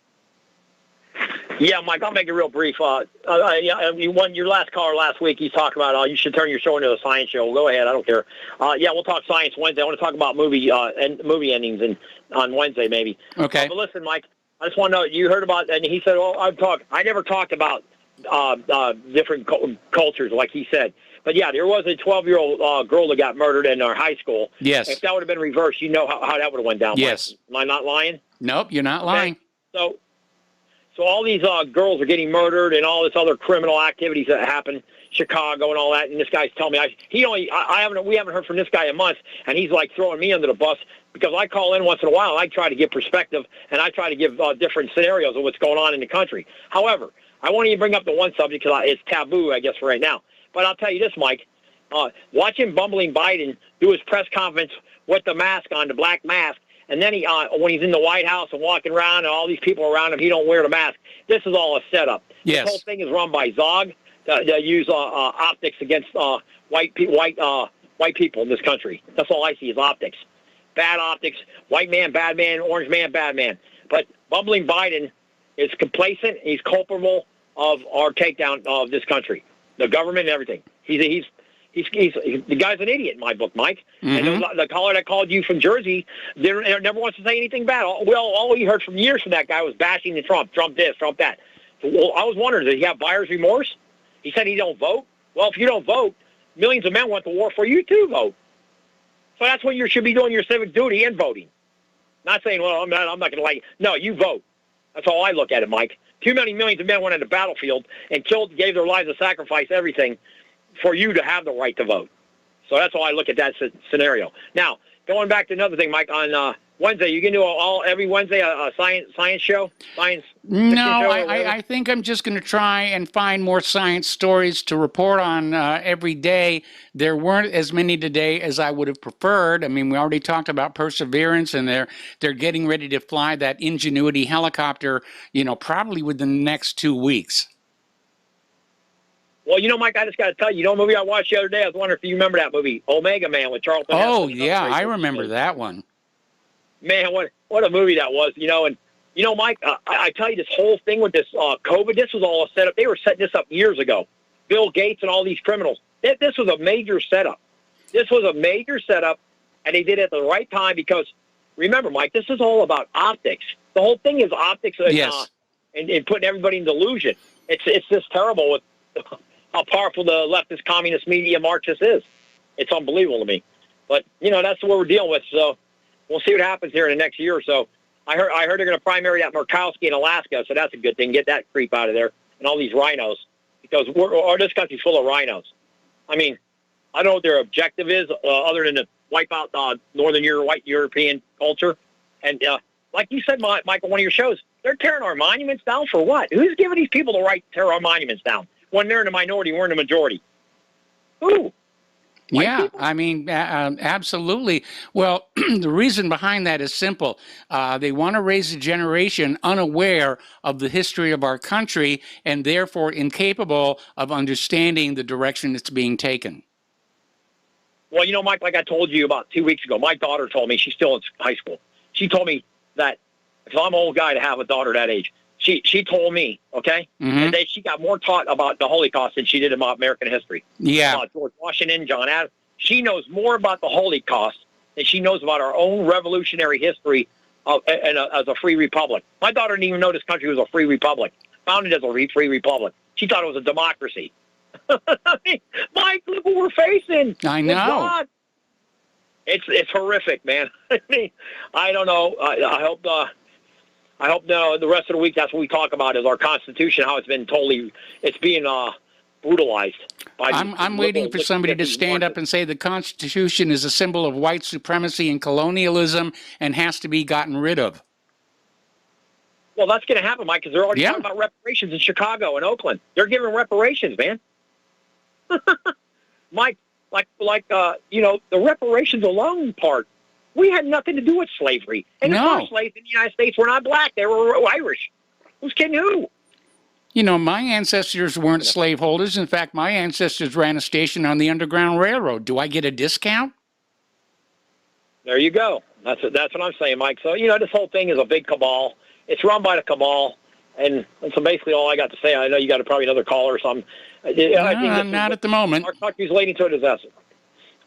Yeah, Mike, I'll make it real brief. You won your last caller last week. He's talking about you should turn your show into a science show. Go ahead, I don't care. We'll talk science Wednesday. I want to talk about movie endings on Wednesday maybe. Okay. But listen, Mike, I just want to know, you heard about, and he said, I never talked about different cultures like he said. But yeah, there was a 12-year-old girl that got murdered in our high school. Yes. If that would have been reversed, you know how that would have went down. Yes. Mike. Am I not lying? Nope, you're not lying. So all these girls are getting murdered and all this other criminal activities that happen, Chicago and all that. And this guy's telling me we haven't heard from this guy in months, and he's like throwing me under the bus because I call in once in a while. And I try to give perspective and I try to give different scenarios of what's going on in the country. However, I won't even bring up the one subject because it's taboo, I guess, for right now. But I'll tell you this, Mike. Watching bumbling Biden do his press conference with the mask on, the black mask, and then when he's in the White House and walking around and all these people around him, he don't wear the mask. This is all a setup. Yes. This whole thing is run by Zog to use optics against white people in this country. That's all I see is optics. Bad optics, white man, bad man, orange man, bad man. But bumbling Biden is complacent. He's culpable of our takedown of this country, the government and everything. He's the guy's an idiot in my book, Mike. Mm-hmm. And the caller that called you from Jersey never wants to say anything bad. All we heard from years from that guy was bashing the Trump this, Trump that. Well, I was wondering, does he have buyer's remorse? He said he don't vote. Well, if you don't vote, millions of men went to war for you to vote. So that's what you should be doing, your civic duty and voting. Not saying, well, I'm not going to like it. No, you vote. That's how I look at it, Mike. Too many millions of men went on the battlefield and gave their lives to sacrifice everything for you to have the right to vote. So that's how I look at that scenario. Now, going back to another thing, Mike, on Wednesday, you can do every Wednesday a science show? No, I think I'm just going to try and find more science stories to report on every day. There weren't as many today as I would have preferred. I mean, we already talked about Perseverance, and they're getting ready to fly that Ingenuity helicopter, probably within the next 2 weeks. Well, Mike, I just got to tell you, a movie I watched the other day, I was wondering if you remember that movie, Omega Man with Charlton Heston. Oh, yeah, I remember that one. Man, what a movie that was, and Mike, I tell you, this whole thing with this COVID, this was all a setup. They were setting this up years ago. Bill Gates and all these criminals. This was a major setup. This was a major setup, and they did it at the right time because, remember, Mike, this is all about optics. The whole thing is optics and, yes. and putting everybody in delusion. It's just terrible with how powerful the leftist communist media Marxist is. It's unbelievable to me. But, that's what we're dealing with, so we'll see what happens here in the next year or so. I heard they're going to primary that Murkowski in Alaska, so that's a good thing. Get that creep out of there and all these rhinos, because this country's full of rhinos. I mean, I don't know what their objective is other than to wipe out Northern white European culture. And like you said, Michael, one of your shows, they're tearing our monuments down for what? Who's giving these people the right to tear our monuments down when they're in the minority, we're in the majority? Who? Yeah, I mean, absolutely. Well, the reason behind that is simple. They want to raise a generation unaware of the history of our country and therefore incapable of understanding the direction it's being taken. Well, Mike, like I told you about 2 weeks ago, my daughter told me, she's still in high school. She told me that, because I'm an old guy to have a daughter that age, she told me, okay, Mm-hmm. that she got more taught about the Holocaust than she did about American history. Yeah. George Washington, John Adams. She knows more about the Holocaust than she knows about our own revolutionary history as a free republic. My daughter didn't even know this country was a free republic, founded as a free republic. She thought it was a democracy. I mean, Mike, look what we're facing. I know. God. It's horrific, man. I mean, I don't know. I hope the rest of the week that's what we talk about is our Constitution, how it's being brutalized. I'm waiting for somebody to stand up and say the Constitution is a symbol of white supremacy and colonialism and has to be gotten rid of. Well, that's going to happen, Mike, because they're already talking about reparations in Chicago and Oakland. They're giving reparations, man. Mike, the reparations alone part, we had nothing to do with slavery. And the first slaves in the United States were not black. They were Irish. Who's kidding who? My ancestors weren't slaveholders. In fact, my ancestors ran a station on the Underground Railroad. Do I get a discount? There you go. That's what I'm saying, Mike. So, this whole thing is a big cabal. It's run by the cabal. And so basically all I got to say, I know you got probably another caller or something. I think not at the moment. Our country's leading to a disaster.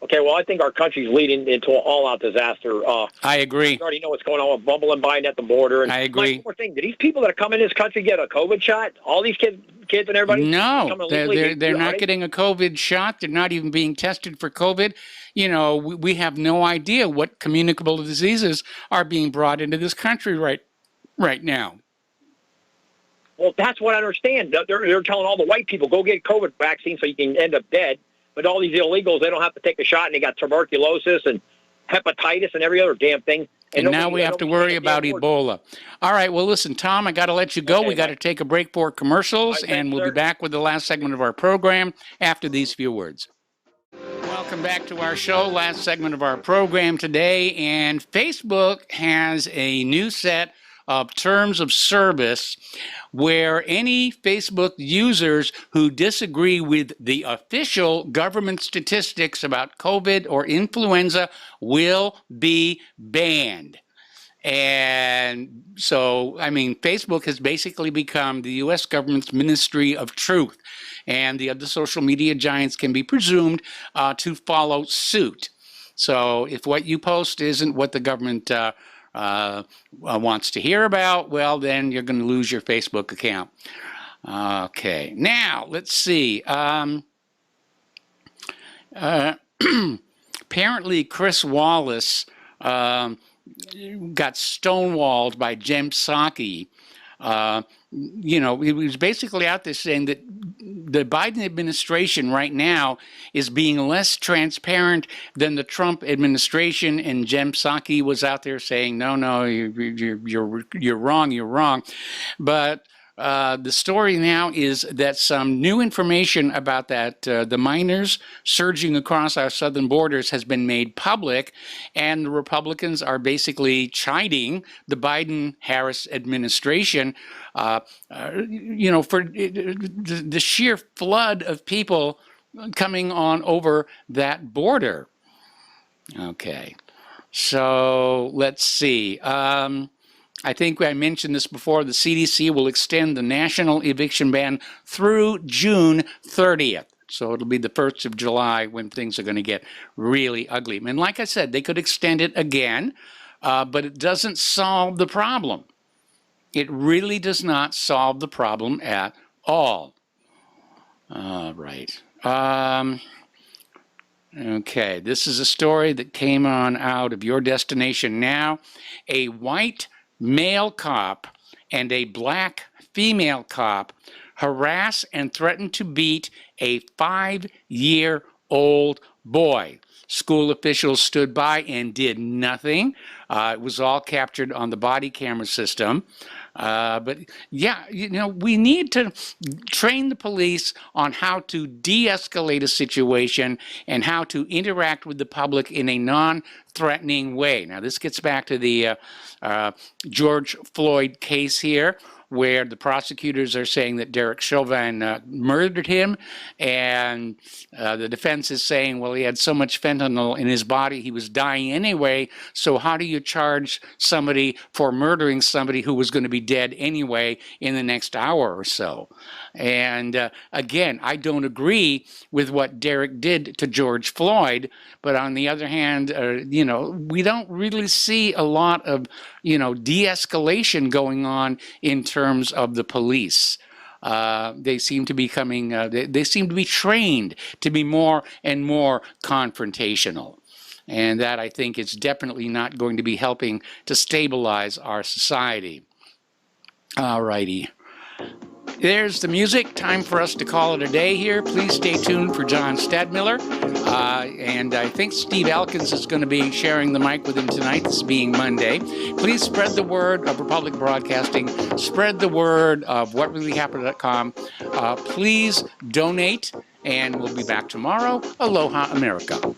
Okay, well, I think our country's leading into an all-out disaster. I agree. You already know what's going on with Bumble and Biden at the border. And I agree. One more thing, do these people that are coming in this country get a COVID shot? All these kids and everybody? No, they're not getting a COVID shot. They're not even being tested for COVID. We have no idea what communicable diseases are being brought into this country right now. Well, that's what I understand. They're telling all the white people, go get COVID vaccine so you can end up dead. But all these illegals, they don't have to take a shot, and they got tuberculosis and hepatitis and every other damn thing. And now we have to worry about Ebola. All right, well, listen, Tom, I got to let you go. Okay, We got to take a break for commercials, All right, and thanks, we'll be sir. back with the last segment of our program after these few words. Welcome back to our show, last segment of our program today. And Facebook has a new set of terms of service where any Facebook users who disagree with the official government statistics about COVID or influenza will be banned. And so, I mean, Facebook has basically become the U.S. government's ministry of truth, and the other social media giants can be presumed to follow suit. So if what you post isn't what the government wants to hear about, well, then you're going to lose your Facebook account. Okay, now let's see. Apparently, Chris Wallace got stonewalled by Jem Psaki. He was basically out there saying that the Biden administration right now is being less transparent than the Trump administration, and Jem Psaki was out there saying, no, you're wrong. But the story now is that some new information about that the miners surging across our southern borders has been made public, and the Republicans are basically chiding the Biden-Harris administration, for the sheer flood of people coming on over that border. Okay, so let's see. I think I mentioned this before. The CDC will extend the national eviction ban through June 30th. So it'll be the 1st of July when things are going to get really ugly. And like I said, they could extend it again, but it doesn't solve the problem. It really does not solve the problem at all. All right. Okay, this is a story that came on out of Your Destination Now. A white male cop and a black female cop harass and threaten to beat a 5-year-old boy. School officials stood by and did nothing. It was all captured on the body camera system. But yeah, we need to train the police on how to de-escalate a situation and how to interact with the public in a non-threatening way. Now, this gets back to the George Floyd case here, where the prosecutors are saying that Derek Chauvin murdered him, and the defense is saying, well, he had so much fentanyl in his body, he was dying anyway, so how do you charge somebody for murdering somebody who was going to be dead anyway in the next hour or so? And again, I don't agree with what Derek did to George Floyd, but on the other hand, we don't really see a lot of, de-escalation going on in terms of the police. They seem to be they seem to be trained to be more and more confrontational. And that, I think, is definitely not going to be helping to stabilize our society. All righty. There's the music. Time for us to call it a day here. Please stay tuned for John Stadmiller. And I think Steve Elkins is going to be sharing the mic with him tonight, this being Monday. Please spread the word of Republic Broadcasting. Spread the word of whatreallyhappened.com. Please donate, and we'll be back tomorrow. Aloha, America.